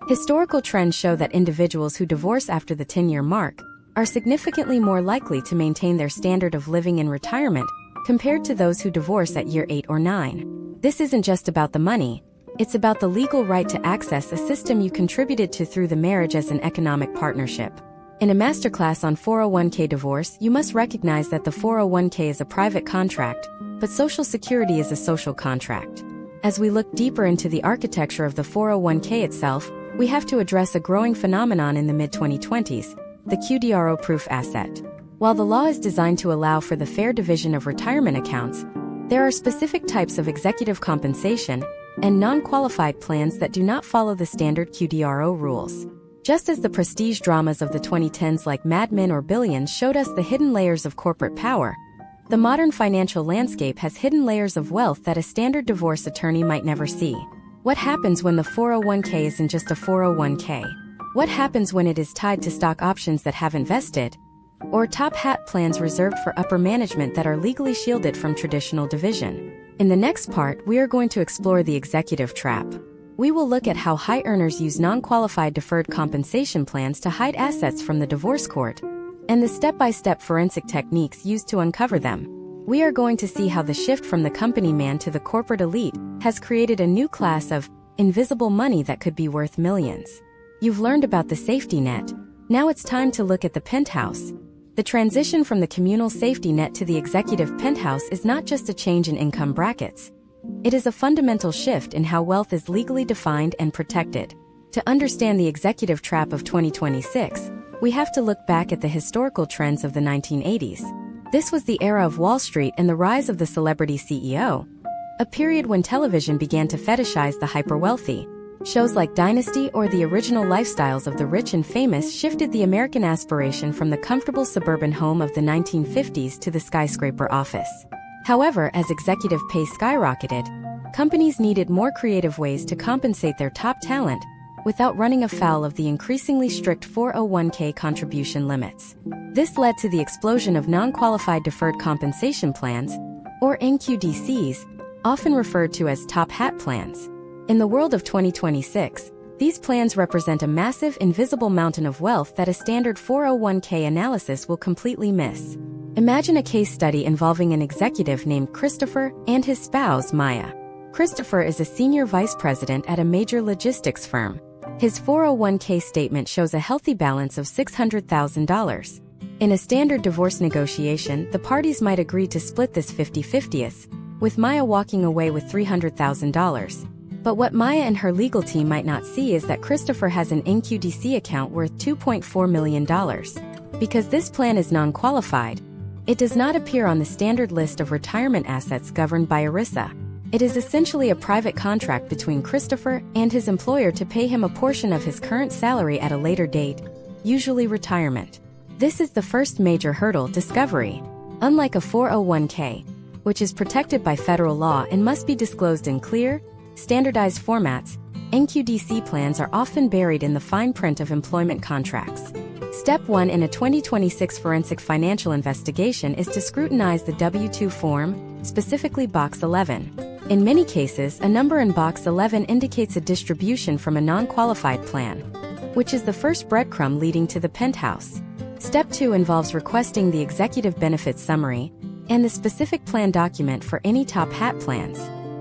Historical trends show that individuals who divorce after the 10-year mark are significantly more likely to maintain their standard of living in retirement compared to those who divorce at year 8 or 9. This isn't just about the money, it's about the legal right to access a system you contributed to through the marriage as an economic partnership. In a masterclass on 401k divorce, you must recognize that the 401k is a private contract, but Social Security is a social contract. As we look deeper into the architecture of the 401k itself, we have to address a growing phenomenon in the mid-2020s, the QDRO-proof asset. While the law is designed to allow for the fair division of retirement accounts, there are specific types of executive compensation and non-qualified plans that do not follow the standard QDRO rules. Just as the prestige dramas of the 2010s like Mad Men or Billions showed us the hidden layers of corporate power, the modern financial landscape has hidden layers of wealth that a standard divorce attorney might never see. What happens when the 401k isn't just a 401k? What happens when it is tied to stock options that haven't vested? Or top hat plans reserved for upper management that are legally shielded from traditional division? In the next part, we are going to explore the executive trap. We will look at how high earners use non-qualified deferred compensation plans to hide assets from the divorce court, and the step-by-step forensic techniques used to uncover them. We are going to see how the shift from the company man to the corporate elite has created a new class of invisible money that could be worth millions. You've learned about the safety net. Now it's time to look at the penthouse. The transition from the communal safety net to the executive penthouse is not just a change in income brackets. It is a fundamental shift in how wealth is legally defined and protected. To understand the executive trap of 2026, we have to look back at the historical trends of the 1980s. This was the era of Wall Street and the rise of the celebrity CEO, a period when television began to fetishize the hyper-wealthy. Shows like Dynasty or the original lifestyles of the rich and famous shifted the American aspiration from the comfortable suburban home of the 1950s to the skyscraper office. However, as executive pay skyrocketed, companies needed more creative ways to compensate their top talent without running afoul of the increasingly strict 401k contribution limits. This led to the explosion of non-qualified deferred compensation plans, or NQDCs, often referred to as top hat plans. In the world of 2026, These plans represent a massive, invisible mountain of wealth that a standard 401k analysis will completely miss. Imagine a case study involving an executive named Christopher and his spouse, Maya. Christopher is a senior vice president at a major logistics firm. His 401k statement shows a healthy balance of $600,000. In a standard divorce negotiation, the parties might agree to split this 50-50, with Maya walking away with $300,000. But what Maya and her legal team might not see is that Christopher has an NQDC account worth $2.4 million. Because this plan is non-qualified, it does not appear on the standard list of retirement assets governed by ERISA. It is essentially a private contract between Christopher and his employer to pay him a portion of his current salary at a later date, usually retirement. This is the first major hurdle: discovery. Unlike a 401k, which is protected by federal law and must be disclosed in clear, standardized formats, NQDC plans are often buried in the fine print of employment contracts. Step 1 in a 2026 forensic financial investigation is to scrutinize the W-2 form, specifically Box 11. In many cases, a number in Box 11 indicates a distribution from a non-qualified plan, which is the first breadcrumb leading to the penthouse. Step 2 involves requesting the executive benefits summary and the specific plan document for any top hat plans.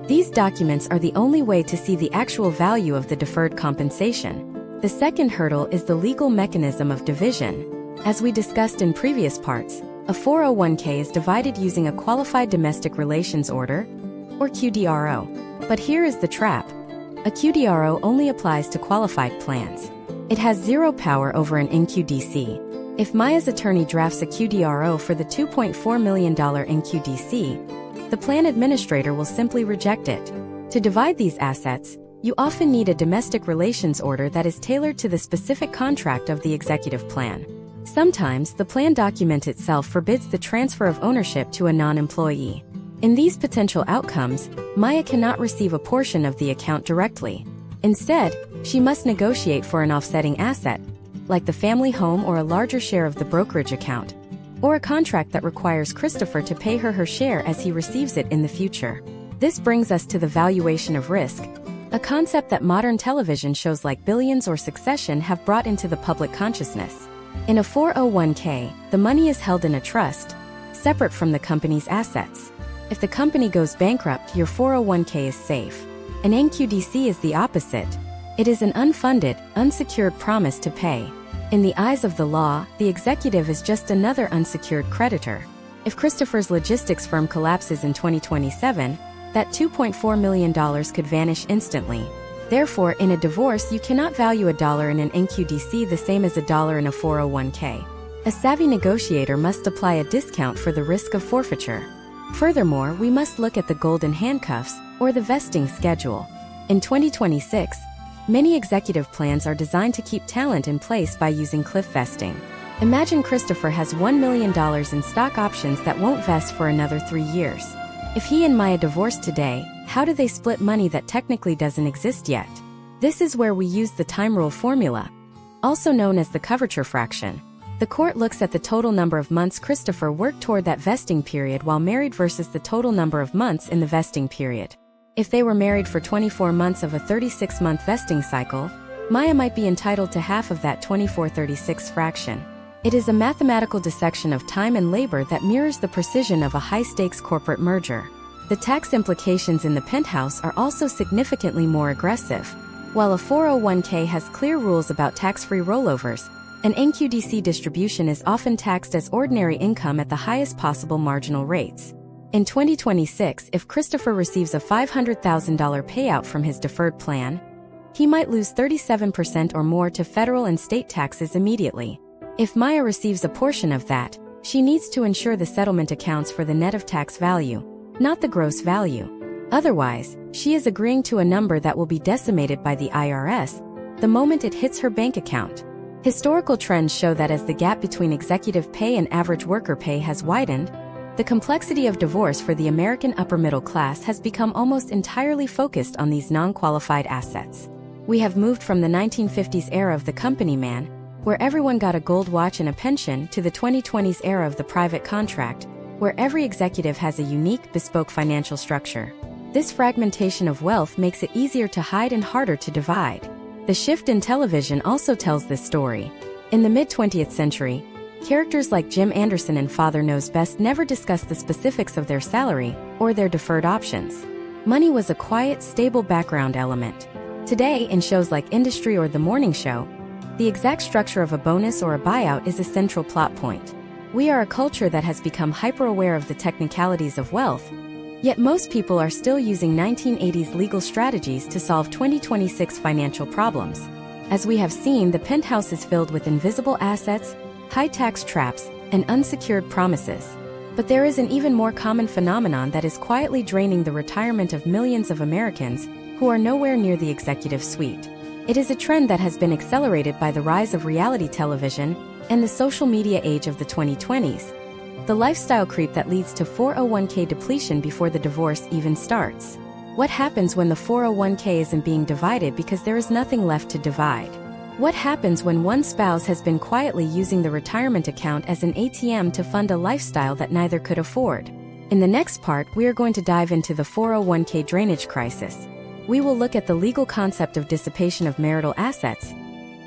These documents are the only way to see the actual value of the deferred compensation. The second hurdle is the legal mechanism of division. As we discussed in previous parts, a 401k is divided using a qualified domestic relations order, or QDRO. But here is the trap. A QDRO only applies to qualified plans. It has zero power over an NQDC. If Maya's attorney drafts a QDRO for the $2.4 million NQDC, the plan administrator will simply reject it. To divide these assets, you often need a domestic relations order that is tailored to the specific contract of the executive plan. Sometimes, the plan document itself forbids the transfer of ownership to a non-employee. In these potential outcomes, Maya cannot receive a portion of the account directly. Instead, she must negotiate for an offsetting asset, like the family home or a larger share of the brokerage account, or a contract that requires Christopher to pay her share as he receives it in the future. This brings us to the valuation of risk, a concept that modern television shows like Billions or Succession have brought into the public consciousness. In a 401k, the money is held in a trust, separate from the company's assets. If the company goes bankrupt, your 401k is safe. An NQDC is the opposite. It is an unfunded, unsecured promise to pay. In the eyes of the law, the executive is just another unsecured creditor. If Christopher's logistics firm collapses in 2027, that $2.4 million could vanish instantly. Therefore, in a divorce, you cannot value a dollar in an NQDC the same as a dollar in a 401k. A savvy negotiator must apply a discount for the risk of forfeiture. Furthermore, we must look at the golden handcuffs, or the vesting schedule. In 2026, many executive plans are designed to keep talent in place by using cliff vesting. Imagine Christopher has $1 million in stock options that won't vest for another 3 years. If he and Maya divorce today, how do they split money that technically doesn't exist yet? This is where we use the time rule formula, also known as the coverture fraction. The court looks at the total number of months Christopher worked toward that vesting period while married versus the total number of months in the vesting period. If they were married for 24 months of a 36-month vesting cycle, Maya might be entitled to half of that 24/36 fraction. It is a mathematical dissection of time and labor that mirrors the precision of a high-stakes corporate merger. The tax implications in the penthouse are also significantly more aggressive. While a 401k has clear rules about tax-free rollovers, an NQDC distribution is often taxed as ordinary income at the highest possible marginal rates. In 2026, if Christopher receives a $500,000 payout from his deferred plan, he might lose 37% or more to federal and state taxes immediately. If Maya receives a portion of that, she needs to ensure the settlement accounts for the net of tax value, not the gross value. Otherwise, she is agreeing to a number that will be decimated by the IRS the moment it hits her bank account. Historical trends show that as the gap between executive pay and average worker pay has widened, the complexity of divorce for the American upper middle class has become almost entirely focused on these non-qualified assets. We have moved from the 1950s era of the company man, where everyone got a gold watch and a pension, to the 2020s era of the private contract, where every executive has a unique, bespoke financial structure. This fragmentation of wealth makes it easier to hide and harder to divide. The shift in television also tells this story. In the mid-20th century, characters like Jim Anderson and Father Knows Best never discussed the specifics of their salary or their deferred options. Money was a quiet, stable background element. Today, in shows like Industry or The Morning Show, the exact structure of a bonus or a buyout is a central plot point. We are a culture that has become hyper-aware of the technicalities of wealth, yet most people are still using 1980s legal strategies to solve 2026 financial problems. As we have seen, the penthouse is filled with invisible assets, high tax traps, and unsecured promises. But there is an even more common phenomenon that is quietly draining the retirement of millions of Americans who are nowhere near the executive suite. It is a trend that has been accelerated by the rise of reality television and the social media age of the 2020s. The lifestyle creep that leads to 401k depletion before the divorce even starts. What happens when the 401k isn't being divided because there is nothing left to divide? What happens when one spouse has been quietly using the retirement account as an ATM to fund a lifestyle that neither could afford? In the next part, we are going to dive into the 401k drainage crisis. We will look at the legal concept of dissipation of marital assets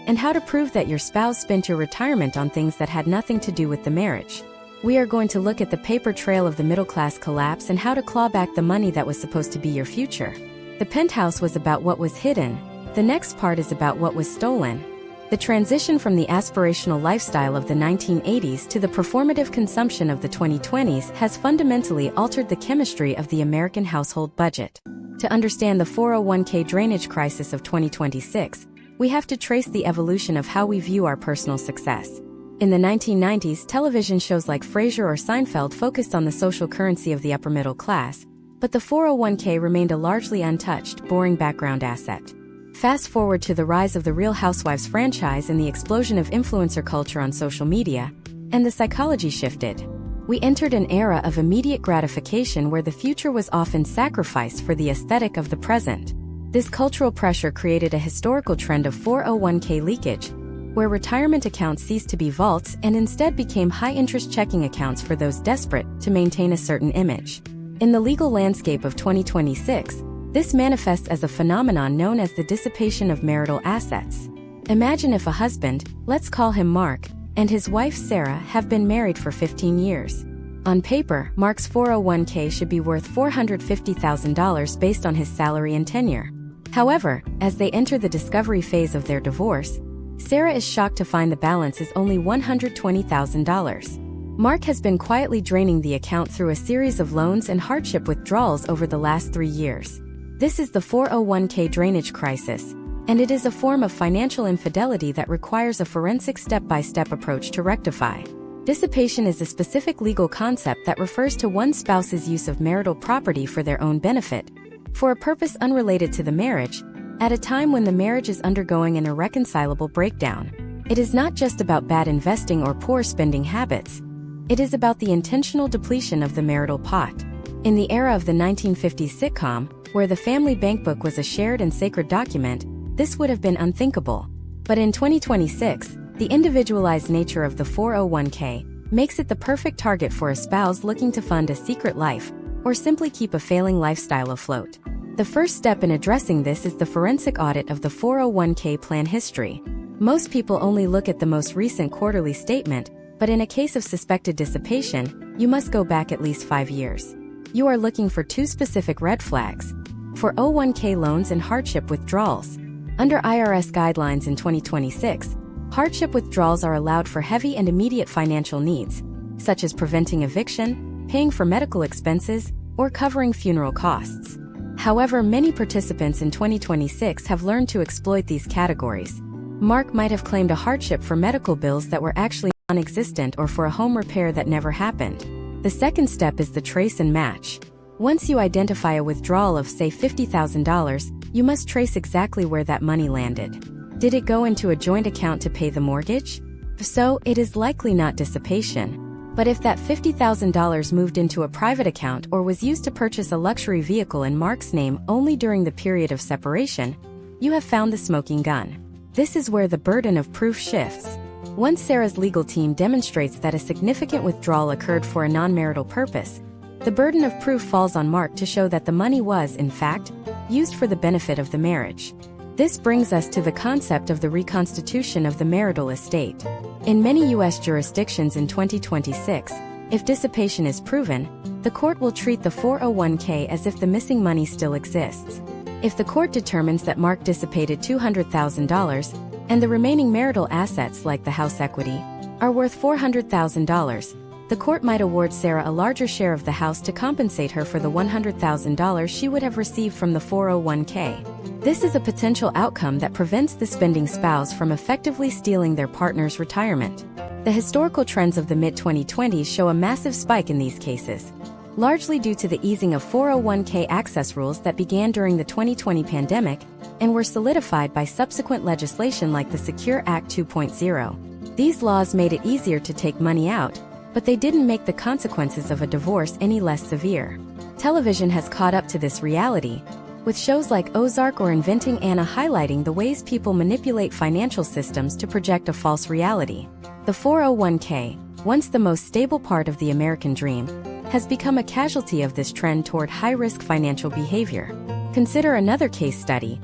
and how to prove that your spouse spent your retirement on things that had nothing to do with the marriage. We are going to look at the paper trail of the middle-class collapse and how to claw back the money that was supposed to be your future. The penthouse was about what was hidden. The next part is about what was stolen. The transition from the aspirational lifestyle of the 1980s to the performative consumption of the 2020s has fundamentally altered the chemistry of the American household budget. To understand the 401k drainage crisis of 2026, we have to trace the evolution of how we view our personal success. In the 1990s, television shows like Frasier or Seinfeld focused on the social currency of the upper middle class, but the 401k remained a largely untouched, boring background asset. Fast forward to the rise of the Real Housewives franchise and the explosion of influencer culture on social media, and the psychology shifted. We entered an era of immediate gratification where the future was often sacrificed for the aesthetic of the present. This cultural pressure created a historical trend of 401k leakage, where retirement accounts ceased to be vaults and instead became high-interest checking accounts for those desperate to maintain a certain image. In the legal landscape of 2026, this manifests as a phenomenon known as the dissipation of marital assets. Imagine if a husband, let's call him Mark, and his wife Sarah have been married for 15 years. On paper, Mark's 401k should be worth $450,000 based on his salary and tenure. However, as they enter the discovery phase of their divorce, Sarah is shocked to find the balance is only $120,000. Mark has been quietly draining the account through a series of loans and hardship withdrawals over the last 3 years. This is the 401k drainage crisis, and it is a form of financial infidelity that requires a forensic step-by-step approach to rectify. Dissipation is a specific legal concept that refers to one spouse's use of marital property for their own benefit, for a purpose unrelated to the marriage, at a time when the marriage is undergoing an irreconcilable breakdown. It is not just about bad investing or poor spending habits. It is about the intentional depletion of the marital pot. In the era of the 1950s sitcom, where the family bankbook was a shared and sacred document, this would have been unthinkable. But in 2026, the individualized nature of the 401k makes it the perfect target for a spouse looking to fund a secret life or simply keep a failing lifestyle afloat. The first step in addressing this is the forensic audit of the 401k plan history. Most people only look at the most recent quarterly statement, but in a case of suspected dissipation, you must go back at least 5 years. You are looking for 2 specific red flags. For 401k loans and hardship withdrawals. Under IRS guidelines in 2026, hardship withdrawals are allowed for heavy and immediate financial needs, such as preventing eviction, paying for medical expenses, or covering funeral costs. However, many participants in 2026 have learned to exploit these categories. Mark might have claimed a hardship for medical bills that were actually non-existent or for a home repair that never happened. The second step is the trace and match. Once you identify a withdrawal of, say, $50,000, you must trace exactly where that money landed. Did it go into a joint account to pay the mortgage? If so, it is likely not dissipation. But if that $50,000 moved into a private account or was used to purchase a luxury vehicle in Mark's name only during the period of separation, you have found the smoking gun. This is where the burden of proof shifts. Once Sarah's legal team demonstrates that a significant withdrawal occurred for a non-marital purpose, the burden of proof falls on Mark to show that the money was, in fact, used for the benefit of the marriage. This brings us to the concept of the reconstitution of the marital estate. In many U.S. jurisdictions in 2026, if dissipation is proven, the court will treat the 401k as if the missing money still exists. If the court determines that Mark dissipated $200,000 and the remaining marital assets, like the house equity, are worth $400,000, the court might award Sarah a larger share of the house to compensate her for the $100,000 she would have received from the 401k. This is a potential outcome that prevents the spending spouse from effectively stealing their partner's retirement. The historical trends of the mid-2020s show a massive spike in these cases, largely due to the easing of 401k access rules that began during the 2020 pandemic and were solidified by subsequent legislation like the Secure Act 2.0. These laws made it easier to take money out, but they didn't make the consequences of a divorce any less severe. Television has caught up to this reality, with shows like Ozark or Inventing Anna highlighting the ways people manipulate financial systems to project a false reality. The 401k, once the most stable part of the American dream, has become a casualty of this trend toward high-risk financial behavior. Consider another case study: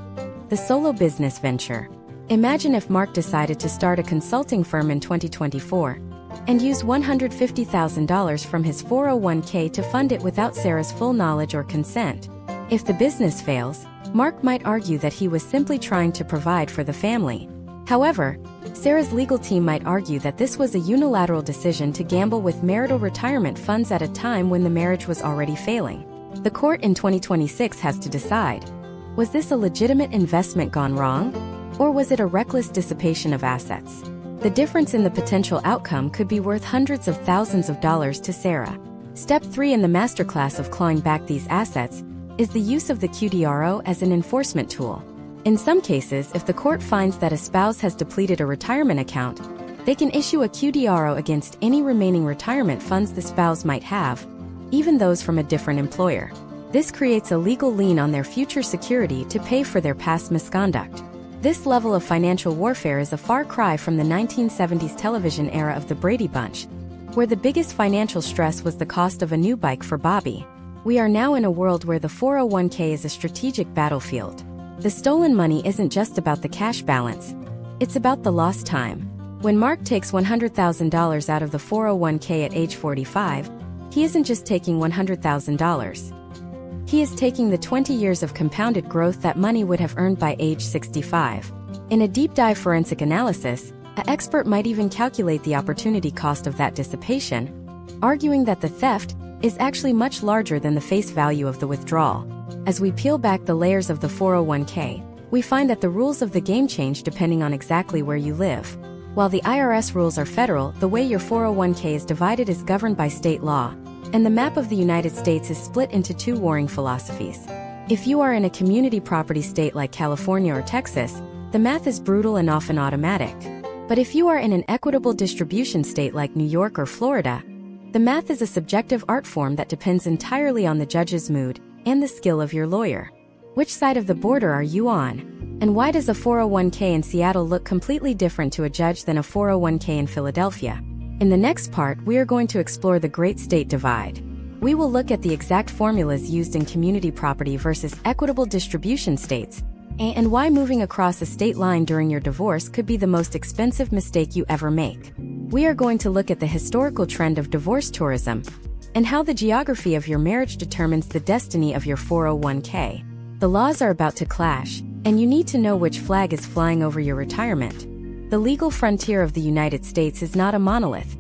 the solo business venture. Imagine if Mark decided to start a consulting firm in 2024 and use $150,000 from his 401k to fund it without Sarah's full knowledge or consent. If the business fails, Mark might argue that he was simply trying to provide for the family. However, Sarah's legal team might argue that this was a unilateral decision to gamble with marital retirement funds at a time when the marriage was already failing. The court in 2026 has to decide: was this a legitimate investment gone wrong, or was it a reckless dissipation of assets? The difference in the potential outcome could be worth hundreds of thousands of dollars to Sarah. Step 3 in the masterclass of clawing back these assets is the use of the QDRO as an enforcement tool. In some cases, if the court finds that a spouse has depleted a retirement account, they can issue a QDRO against any remaining retirement funds the spouse might have, even those from a different employer. This creates a legal lien on their future security to pay for their past misconduct. This level of financial warfare is a far cry from the 1970s television era of the Brady Bunch, where the biggest financial stress was the cost of a new bike for Bobby. We are now in a world where the 401k is a strategic battlefield. The stolen money isn't just about the cash balance, it's about the lost time. When Mark takes $100,000 out of the 401k at age 45, he isn't just taking $100,000. He is taking the 20 years of compounded growth that money would have earned by age 65. In a deep dive forensic analysis, an expert might even calculate the opportunity cost of that dissipation, arguing that the theft is actually much larger than the face value of the withdrawal. As we peel back the layers of the 401k, we find that the rules of the game change depending on exactly where you live. While the IRS rules are federal, the way your 401k is divided is governed by state law, and the map of the United States is split into two warring philosophies. If you are in a community property state like California or Texas, the math is brutal and often automatic. But if you are in an equitable distribution state like New York or Florida, the math is a subjective art form that depends entirely on the judge's mood and the skill of your lawyer. Which side of the border are you on? And why does a 401k in Seattle look completely different to a judge than a 401k in Philadelphia? In the next part, we are going to explore the great state divide. We will look at the exact formulas used in community property versus equitable distribution states, and why moving across a state line during your divorce could be the most expensive mistake you ever make. We are going to look at the historical trend of divorce tourism, and how the geography of your marriage determines the destiny of your 401k. The laws are about to clash, and you need to know which flag is flying over your retirement. The legal frontier of the United States is not a monolith.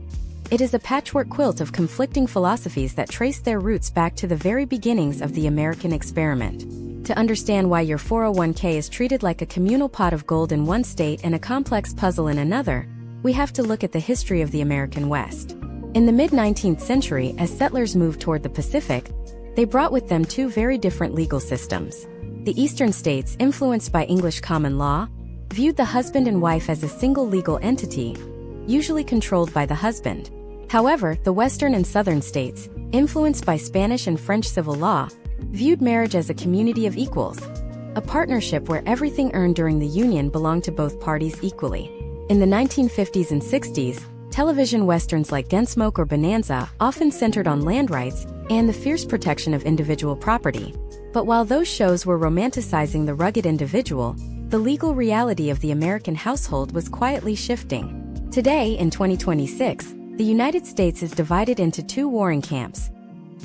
It is a patchwork quilt of conflicting philosophies that trace their roots back to the very beginnings of the American experiment. To understand why your 401k is treated like a communal pot of gold in one state and a complex puzzle in another, we have to look at the history of the American West. In the mid-19th century, as settlers moved toward the Pacific, they brought with them two very different legal systems. The eastern states, influenced by English common law, viewed the husband and wife as a single legal entity, usually controlled by the husband. However, the western and southern states, influenced by Spanish and French civil law, viewed marriage as a community of equals, a partnership where everything earned during the union belonged to both parties equally. In the 1950s and 60s, television westerns like Gunsmoke or Bonanza often centered on land rights and the fierce protection of individual property. But while those shows were romanticizing the rugged individual, the legal reality of the American household was quietly shifting. Today, in 2026, the United States is divided into two warring camps: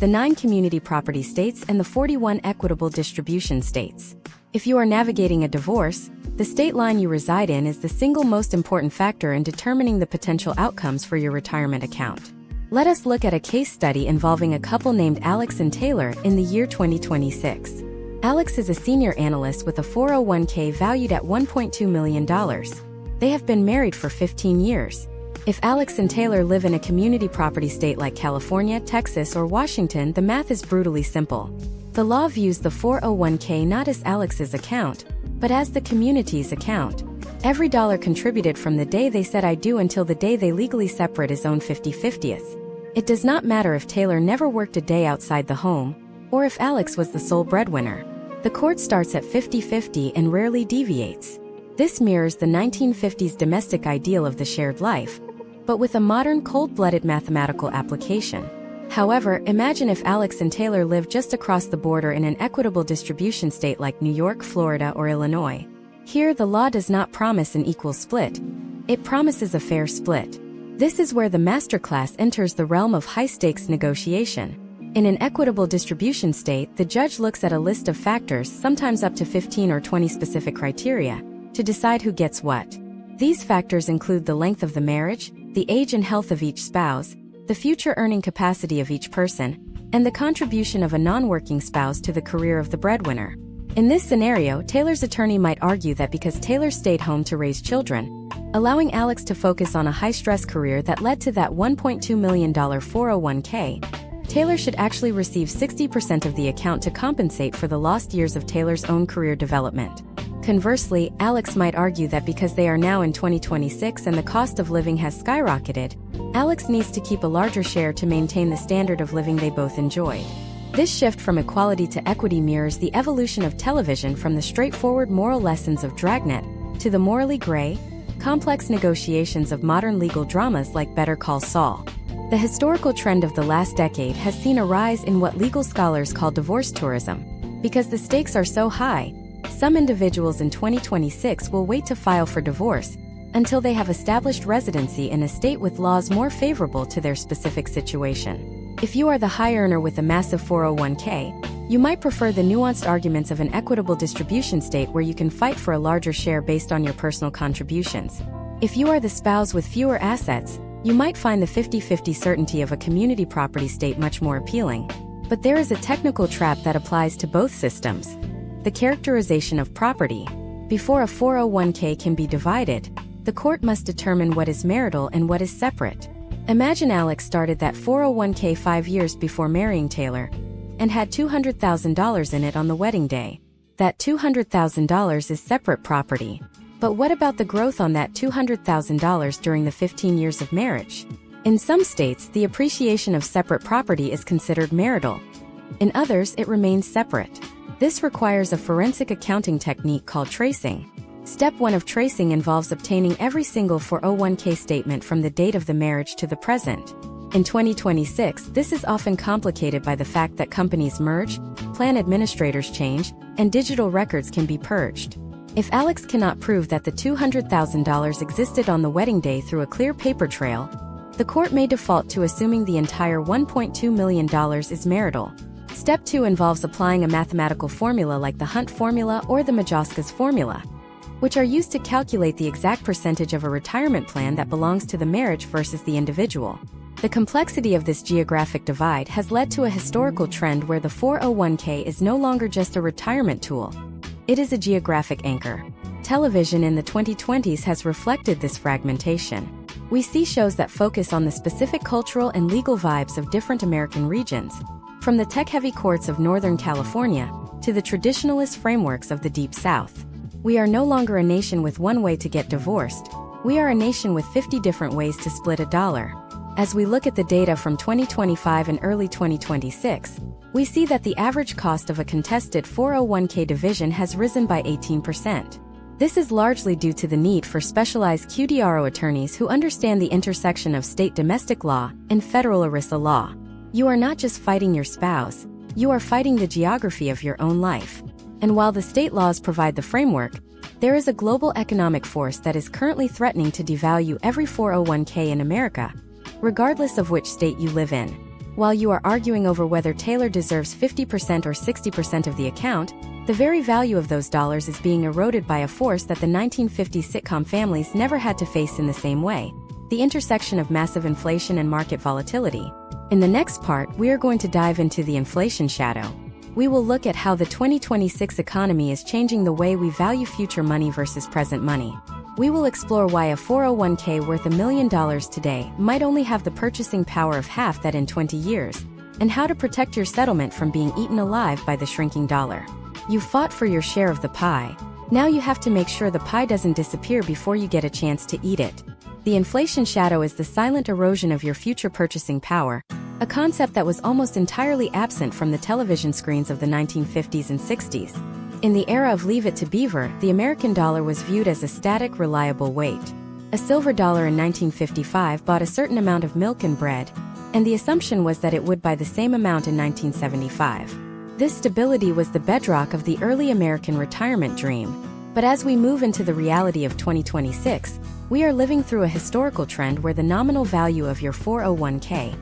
the 9 community property states and the 41 equitable distribution states. If you are navigating a divorce, the state line you reside in is the single most important factor in determining the potential outcomes for your retirement account. Let us look at a case study involving a couple named Alex and Taylor in the year 2026. Alex is a senior analyst with a 401k valued at $1.2 million. They have been married for 15 years. If Alex and Taylor live in a community property state like California, Texas, or Washington, the math is brutally simple. The law views the 401k not as Alex's account, but as the community's account. Every dollar contributed from the day they said "I do" until the day they legally separate is owned 50/50. It does not matter if Taylor never worked a day outside the home, or if Alex was the sole breadwinner. The court starts at 50/50 and rarely deviates. This mirrors the 1950s domestic ideal of the shared life, but with a modern cold-blooded mathematical application. However, imagine if Alex and Taylor lived just across the border in an equitable distribution state like New York, Florida, or Illinois. Here, the law does not promise an equal split. It promises a fair split. This is where the masterclass enters the realm of high-stakes negotiation. In an equitable distribution state, the judge looks at a list of factors, sometimes up to 15 or 20 specific criteria, to decide who gets what. These factors include the length of the marriage, the age and health of each spouse, the future earning capacity of each person, and the contribution of a non-working spouse to the career of the breadwinner. In this scenario, Taylor's attorney might argue that because Taylor stayed home to raise children, allowing Alex to focus on a high-stress career that led to that $1.2 million 401k, Taylor should actually receive 60% of the account to compensate for the lost years of Taylor's own career development. Conversely, Alex might argue that because they are now in 2026 and the cost of living has skyrocketed, Alex needs to keep a larger share to maintain the standard of living they both enjoyed. This shift from equality to equity mirrors the evolution of television from the straightforward moral lessons of Dragnet to the morally gray, complex negotiations of modern legal dramas like Better Call Saul. The historical trend of the last decade has seen a rise in what legal scholars call divorce tourism. Because the stakes are so high, some individuals in 2026 will wait to file for divorce until they have established residency in a state with laws more favorable to their specific situation. If you are the high earner with a massive 401k, you might prefer the nuanced arguments of an equitable distribution state where you can fight for a larger share based on your personal contributions. If you are the spouse with fewer assets, you might find the 50/50 certainty of a community property state much more appealing. But there is a technical trap that applies to both systems: the characterization of property. Before a 401k can be divided, the court must determine what is marital and what is separate. Imagine Alex started that 401k 5 years before marrying Taylor and had $200,000 in it on the wedding day. That $200,000 is separate property. But what about the growth on that $200,000 during the 15 years of marriage? In some states, the appreciation of separate property is considered marital. In others, it remains separate. This requires a forensic accounting technique called tracing. Step 1 of tracing involves obtaining every single 401k statement from the date of the marriage to the present. In 2026, this is often complicated by the fact that companies merge, plan administrators change, and digital records can be purged. If Alex cannot prove that the $200,000 existed on the wedding day through a clear paper trail, the court may default to assuming the entire $1.2 million is marital. Step 2 involves applying a mathematical formula like the Hunt formula or the Majoska's formula, which are used to calculate the exact percentage of a retirement plan that belongs to the marriage versus the individual. The complexity of this geographic divide has led to a historical trend where the 401k is no longer just a retirement tool. It is a geographic anchor. Television in the 2020s has reflected this fragmentation. We see shows that focus on the specific cultural and legal vibes of different American regions, from the tech-heavy courts of Northern California to the traditionalist frameworks of the Deep South. We are no longer a nation with one way to get divorced. We are a nation with 50 different ways to split a dollar. As we look at the data from 2025 and early 2026, we see that the average cost of a contested 401k division has risen by 18%. This is largely due to the need for specialized QDRO attorneys who understand the intersection of state domestic law and federal ERISA law. You are not just fighting your spouse, you are fighting the geography of your own life. And while the state laws provide the framework, There is a global economic force that is currently threatening to devalue every 401k in America, regardless of which state you live in. While you are arguing over whether Taylor deserves 50% or 60% of the account, the very value of those dollars is being eroded by a force that the 1950s sitcom families never had to face in the same way: the intersection of massive inflation and market volatility. In the next part, we are going to dive into the inflation shadow. We will look at how the 2026 economy is changing the way we value future money versus present money. We will explore why a 401k worth $1 million today might only have the purchasing power of half that in 20 years, and how to protect your settlement from being eaten alive by the shrinking dollar. You fought for your share of the pie. Now you have to make sure the pie doesn't disappear before you get a chance to eat it. The inflation shadow is the silent erosion of your future purchasing power, a concept that was almost entirely absent from the television screens of the 1950s and 60s. In the era of Leave It to Beaver, the American dollar was viewed as a static, reliable weight. A silver dollar in 1955 bought a certain amount of milk and bread, and the assumption was that it would buy the same amount in 1975. This stability was the bedrock of the early American retirement dream. But as we move into the reality of 2026, we are living through a historical trend where the nominal value of your 401k,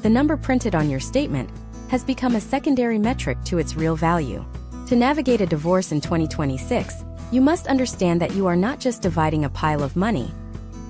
the number printed on your statement, has become a secondary metric to its real value. To navigate a divorce in 2026, you must understand that you are not just dividing a pile of money.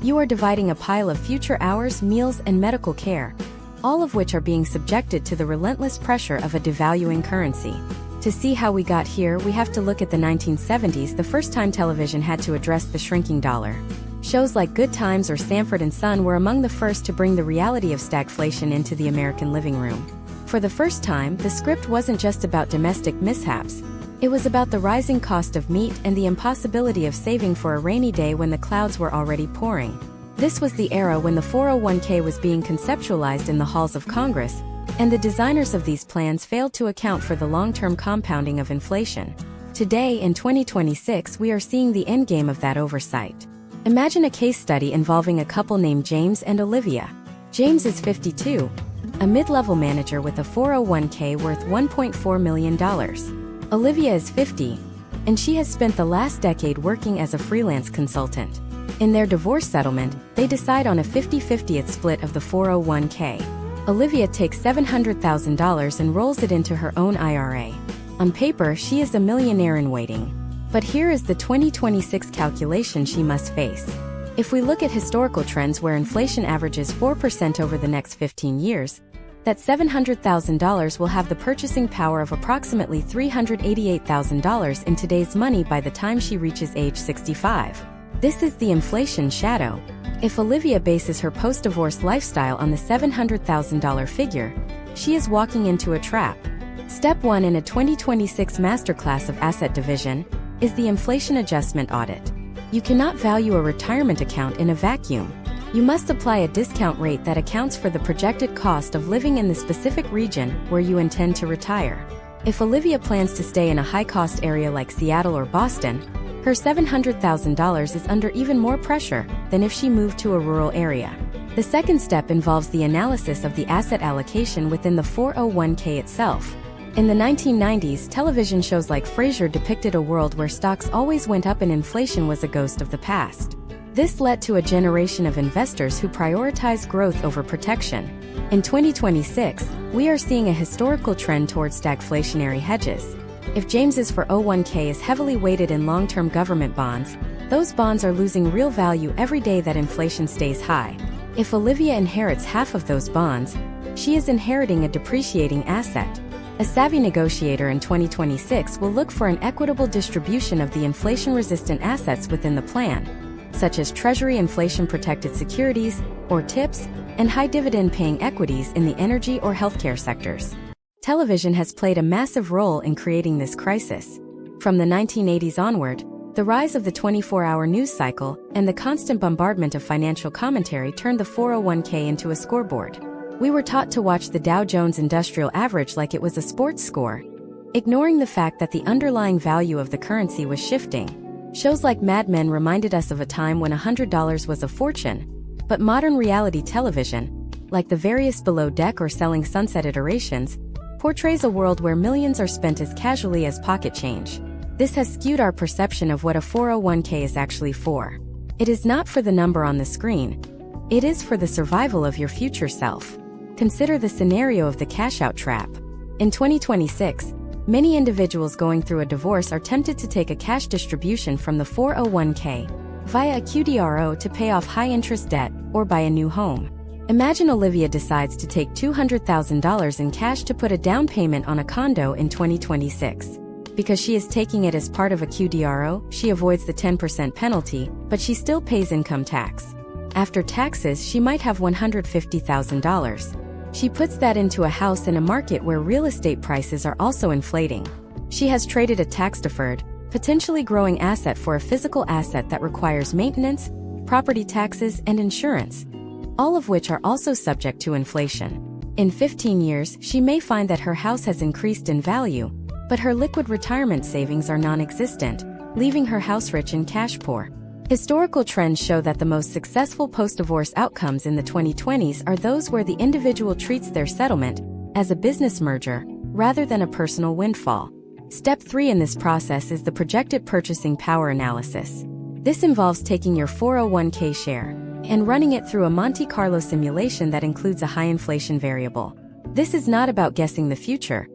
You are dividing a pile of future hours, meals, and medical care, all of which are being subjected to the relentless pressure of a devaluing currency. To see how we got here, we have to look at the 1970s, the first time television had to address the shrinking dollar. Shows like Good Times or Sanford and Son were among the first to bring the reality of stagflation into the American living room. For the first time, the script wasn't just about domestic mishaps. It was about the rising cost of meat and the impossibility of saving for a rainy day when the clouds were already pouring. This was the era when the 401k was being conceptualized in the halls of Congress, and the designers of these plans failed to account for the long-term compounding of inflation. Today, in 2026, we are seeing the endgame of that oversight. Imagine a case study involving a couple named James and Olivia. James is 52, a mid-level manager with a 401k worth $1.4 million. Olivia is 50, and she has spent the last decade working as a freelance consultant. In their divorce settlement, they decide on a 50-50 split of the 401k. Olivia takes $700,000 and rolls it into her own IRA. On paper, she is a millionaire in waiting. But here is the 2026 calculation she must face. If we look at historical trends where inflation averages 4% over the next 15 years, that $700,000 will have the purchasing power of approximately $388,000 in today's money by the time she reaches age 65. This is the inflation shadow. If Olivia bases her post-divorce lifestyle on the $700,000 figure, she is walking into a trap. Step 1 in a 2026 masterclass of asset division is the inflation adjustment audit. You cannot value a retirement account in a vacuum. You must apply a discount rate that accounts for the projected cost of living in the specific region where you intend to retire. If Olivia plans to stay in a high-cost area like Seattle or Boston, her $700,000 is under even more pressure than if she moved to a rural area. The second step involves the analysis of the asset allocation within the 401k itself. In the 1990s, television shows like Frasier depicted a world where stocks always went up and inflation was a ghost of the past. This led to a generation of investors who prioritized growth over protection. In 2026, we are seeing a historical trend towards stagflationary hedges. If James's 401k is heavily weighted in long-term government bonds, those bonds are losing real value every day that inflation stays high. If Olivia inherits half of those bonds, she is inheriting a depreciating asset. A savvy negotiator in 2026 will look for an equitable distribution of the inflation-resistant assets within the plan, such as Treasury inflation-protected securities, or TIPS, and high dividend-paying equities in the energy or healthcare sectors. Television has played a massive role in creating this crisis. From the 1980s onward, the rise of the 24-hour news cycle and the constant bombardment of financial commentary turned the 401k into a scoreboard. We were taught to watch the Dow Jones Industrial Average like it was a sports score, ignoring the fact that the underlying value of the currency was shifting. Shows like Mad Men reminded us of a time when $100 was a fortune, but modern reality television, like the various Below Deck or Selling Sunset iterations, portrays a world where millions are spent as casually as pocket change. This has skewed our perception of what a 401k is actually for. It is not for the number on the screen. It is for the survival of your future self. Consider the scenario of the cash-out trap. In 2026, many individuals going through a divorce are tempted to take a cash distribution from the 401k via a QDRO to pay off high-interest debt or buy a new home. Imagine Olivia decides to take $200,000 in cash to put a down payment on a condo in 2026. Because she is taking it as part of a QDRO, she avoids the 10% penalty, but she still pays income tax. After taxes, she might have $150,000. She puts that into a house in a market where real estate prices are also inflating. She has traded a tax-deferred, potentially growing asset for a physical asset that requires maintenance, property taxes, and insurance, all of which are also subject to inflation. In 15 years, she may find that her house has increased in value, but her liquid retirement savings are non-existent, leaving her house rich and cash poor. Historical trends show that the most successful post-divorce outcomes in the 2020s are those where the individual treats their settlement as a business merger rather than a personal windfall. Step 3 in this process is the projected purchasing power analysis. This involves taking your 401k share and running it through a Monte Carlo simulation that includes a high inflation variable. This is not about guessing the future.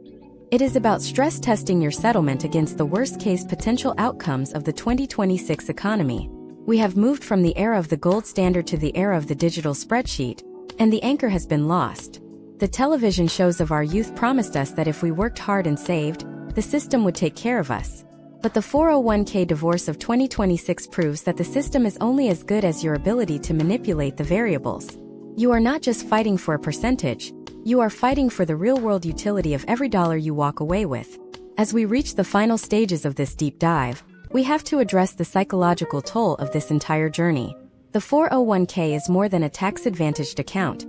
It is about stress testing your settlement against the worst-case potential outcomes of the 2026 economy. We have moved from the era of the gold standard to the era of the digital spreadsheet, and the anchor has been lost. The television shows of our youth promised us that if we worked hard and saved, the system would take care of us. But the 401k divorce of 2026 proves that the system is only as good as your ability to manipulate the variables. You are not just fighting for a percentage, you are fighting for the real-world utility of every dollar you walk away with. As we reach the final stages of this deep dive, we have to address the psychological toll of this entire journey. The 401k is more than a tax-advantaged account.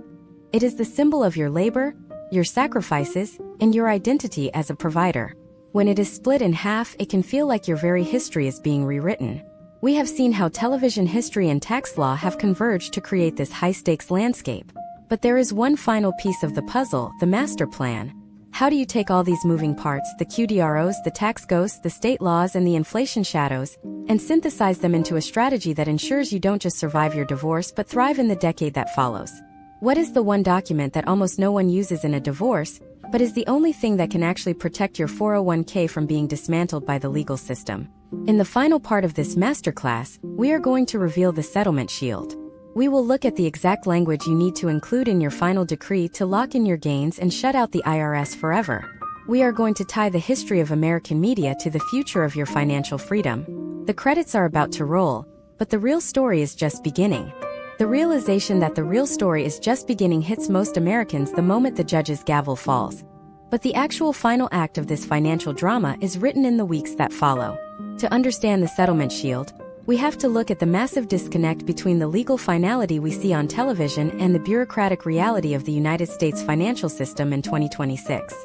It is the symbol of your labor, your sacrifices, and your identity as a provider. When it is split in half, it can feel like your very history is being rewritten. We have seen how television history and tax law have converged to create this high-stakes landscape. But there is one final piece of the puzzle, the master plan. How do you take all these moving parts, the QDROs, the tax ghosts, the state laws, and the inflation shadows, and synthesize them into a strategy that ensures you don't just survive your divorce but thrive in the decade that follows? What is the one document that almost no one uses in a divorce, but is the only thing that can actually protect your 401k from being dismantled by the legal system? In the final part of this masterclass, we are going to reveal the settlement shield. We will look at the exact language you need to include in your final decree to lock in your gains and shut out the IRS forever. We are going to tie the history of American media to the future of your financial freedom. The credits are about to roll, but the real story is just beginning. The realization that the real story is just beginning hits most Americans the moment the judge's gavel falls. But the actual final act of this financial drama is written in the weeks that follow. To understand the settlement shield, we have to look at the massive disconnect between the legal finality we see on television and the bureaucratic reality of the United States financial system in 2026.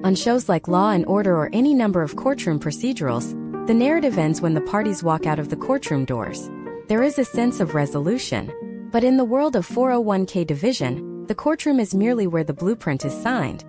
On shows like Law and Order or any number of courtroom procedurals, the narrative ends when the parties walk out of the courtroom doors. There is a sense of resolution. But in the world of 401k division, the courtroom is merely where the blueprint is signed.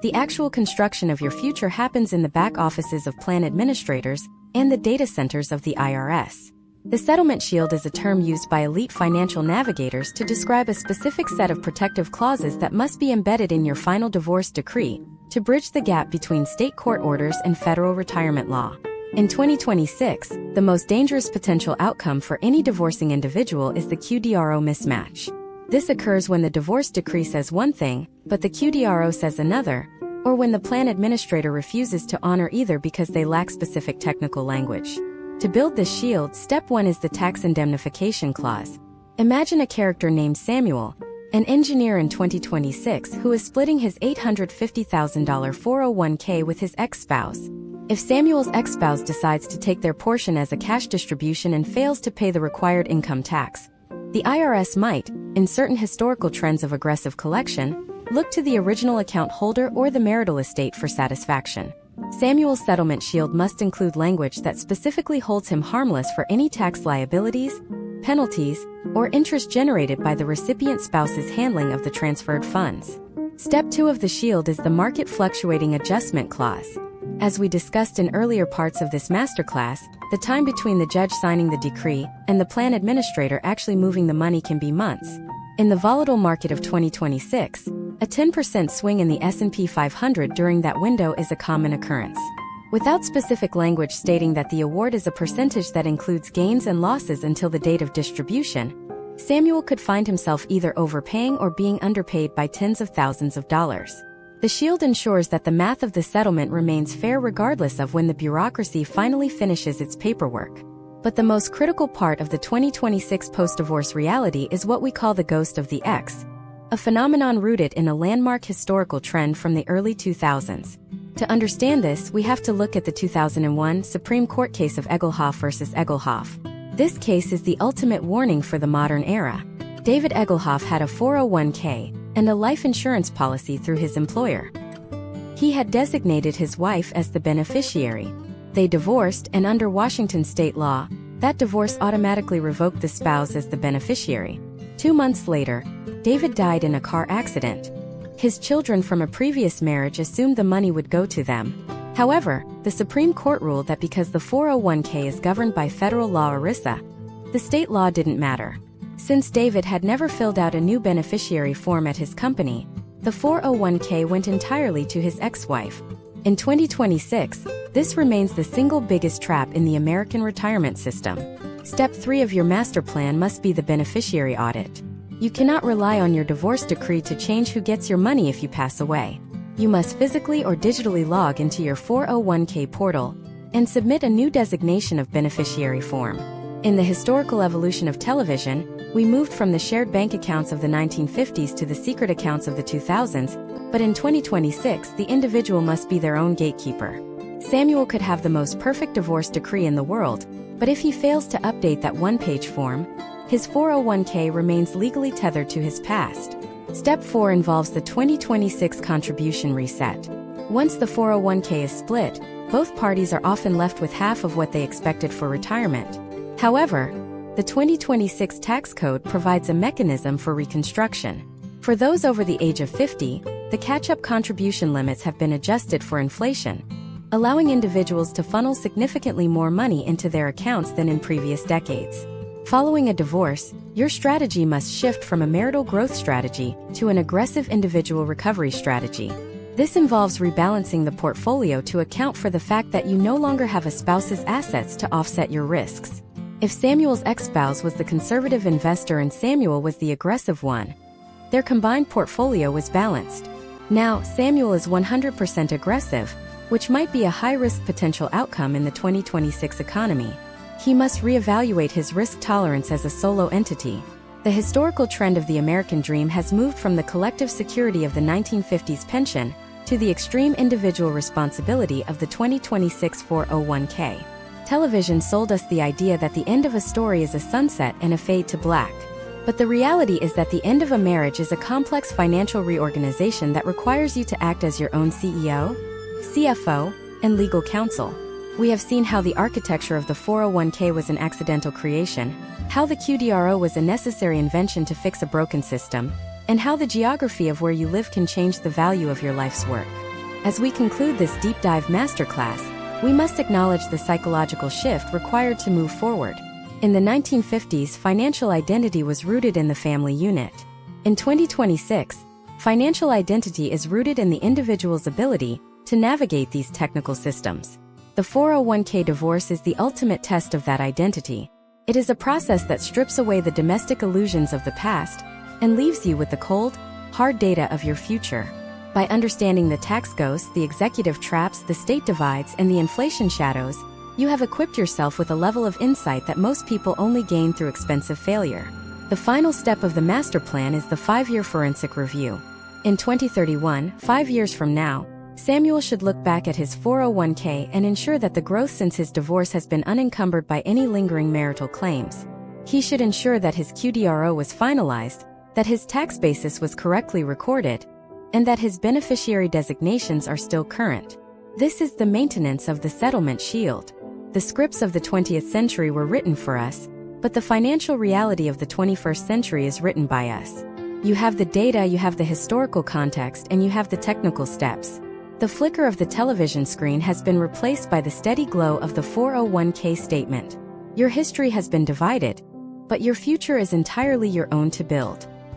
The actual construction of your future happens in the back offices of plan administrators and the data centers of the IRS. The settlement shield is a term used by elite financial navigators to describe a specific set of protective clauses that must be embedded in your final divorce decree to bridge the gap between state court orders and federal retirement law. In 2026, the most dangerous potential outcome for any divorcing individual is the QDRO mismatch. This occurs when the divorce decree says one thing, but the QDRO says another, or when the plan administrator refuses to honor either because they lack specific technical language. To build this shield, step 1 is the tax indemnification clause. Imagine a character named Samuel, an engineer in 2026 who is splitting his $850,000 401k with his ex-spouse. If Samuel's ex-spouse decides to take their portion as a cash distribution and fails to pay the required income tax, the IRS might, in certain historical trends of aggressive collection, look to the original account holder or the marital estate for satisfaction. Samuel's settlement shield must include language that specifically holds him harmless for any tax liabilities, penalties, or interest generated by the recipient spouse's handling of the transferred funds. Step 2 of the shield is the market fluctuating adjustment clause. As we discussed in earlier parts of this masterclass, the time between the judge signing the decree and the plan administrator actually moving the money can be months. In the volatile market of 2026, a 10% swing in the S&P 500 during that window is a common occurrence. Without specific language stating that the award is a percentage that includes gains and losses until the date of distribution, Samuel could find himself either overpaying or being underpaid by tens of thousands of dollars. The shield ensures that the math of the settlement remains fair regardless of when the bureaucracy finally finishes its paperwork. But the most critical part of the 2026 post-divorce reality is what we call the ghost of the ex, a phenomenon rooted in a landmark historical trend from the early 2000s. To understand this, we have to look at the 2001 Supreme Court case of Egelhoff versus Egelhoff. This case is the ultimate warning for the modern era. David Egelhoff had a 401k and a life insurance policy through his employer. He had designated his wife as the beneficiary. They divorced, and under Washington state law, that divorce automatically revoked the spouse as the beneficiary. 2 months later, David died in a car accident. His children from a previous marriage assumed the money would go to them. However, the Supreme Court ruled that because the 401k is governed by federal law ERISA, the state law didn't matter. Since David had never filled out a new beneficiary form at his company, the 401k went entirely to his ex-wife. In 2026, this remains the single biggest trap in the American retirement system. Step 3 of your master plan must be the beneficiary audit. You cannot rely on your divorce decree to change who gets your money if you pass away. You must physically or digitally log into your 401k portal and submit a new designation of beneficiary form. In the historical evolution of television, we moved from the shared bank accounts of the 1950s to the secret accounts of the 2000s, but in 2026, the individual must be their own gatekeeper. Samuel could have the most perfect divorce decree in the world, but if he fails to update that one-page form, his 401k remains legally tethered to his past. Step 4 involves the 2026 contribution reset. Once the 401k is split, both parties are often left with half of what they expected for retirement. However, the 2026 tax code provides a mechanism for reconstruction. For those over the age of 50, the catch-up contribution limits have been adjusted for inflation, allowing individuals to funnel significantly more money into their accounts than in previous decades. Following a divorce, your strategy must shift from a marital growth strategy to an aggressive individual recovery strategy. This involves rebalancing the portfolio to account for the fact that you no longer have a spouse's assets to offset your risks. If Samuel's ex-spouse was the conservative investor and Samuel was the aggressive one, their combined portfolio was balanced. Now, Samuel is 100% aggressive, which might be a high-risk potential outcome in the 2026 economy. He must reevaluate his risk tolerance as a solo entity. The historical trend of the American dream has moved from the collective security of the 1950s pension to the extreme individual responsibility of the 2026 401k. Television sold us the idea that the end of a story is a sunset and a fade to black. But the reality is that the end of a marriage is a complex financial reorganization that requires you to act as your own CEO, CFO, and legal counsel. We have seen how the architecture of the 401k was an accidental creation, how the QDRO was a necessary invention to fix a broken system, and how the geography of where you live can change the value of your life's work. As we conclude this deep dive masterclass, we must acknowledge the psychological shift required to move forward. In the 1950s, financial identity was rooted in the family unit. In 2026, financial identity is rooted in the individual's ability to navigate these technical systems. The 401k divorce is the ultimate test of that identity. It is a process that strips away the domestic illusions of the past and leaves you with the cold, hard data of your future. By understanding the tax ghosts, the executive traps, the state divides, and the inflation shadows, you have equipped yourself with a level of insight that most people only gain through expensive failure. The final step of the master plan is the 5-year forensic review. In 2031, 5 years from now, Samuel should look back at his 401k and ensure that the growth since his divorce has been unencumbered by any lingering marital claims. He should ensure that his QDRO was finalized, that his tax basis was correctly recorded, and that his beneficiary designations are still current. This is the maintenance of the settlement shield. The scripts of the 20th century were written for us, but the financial reality of the 21st century is written by us. You have the data, you have the historical context, and you have the technical steps. The flicker of the television screen has been replaced by the steady glow of the 401k statement. Your history has been divided, but your future is entirely your own to build.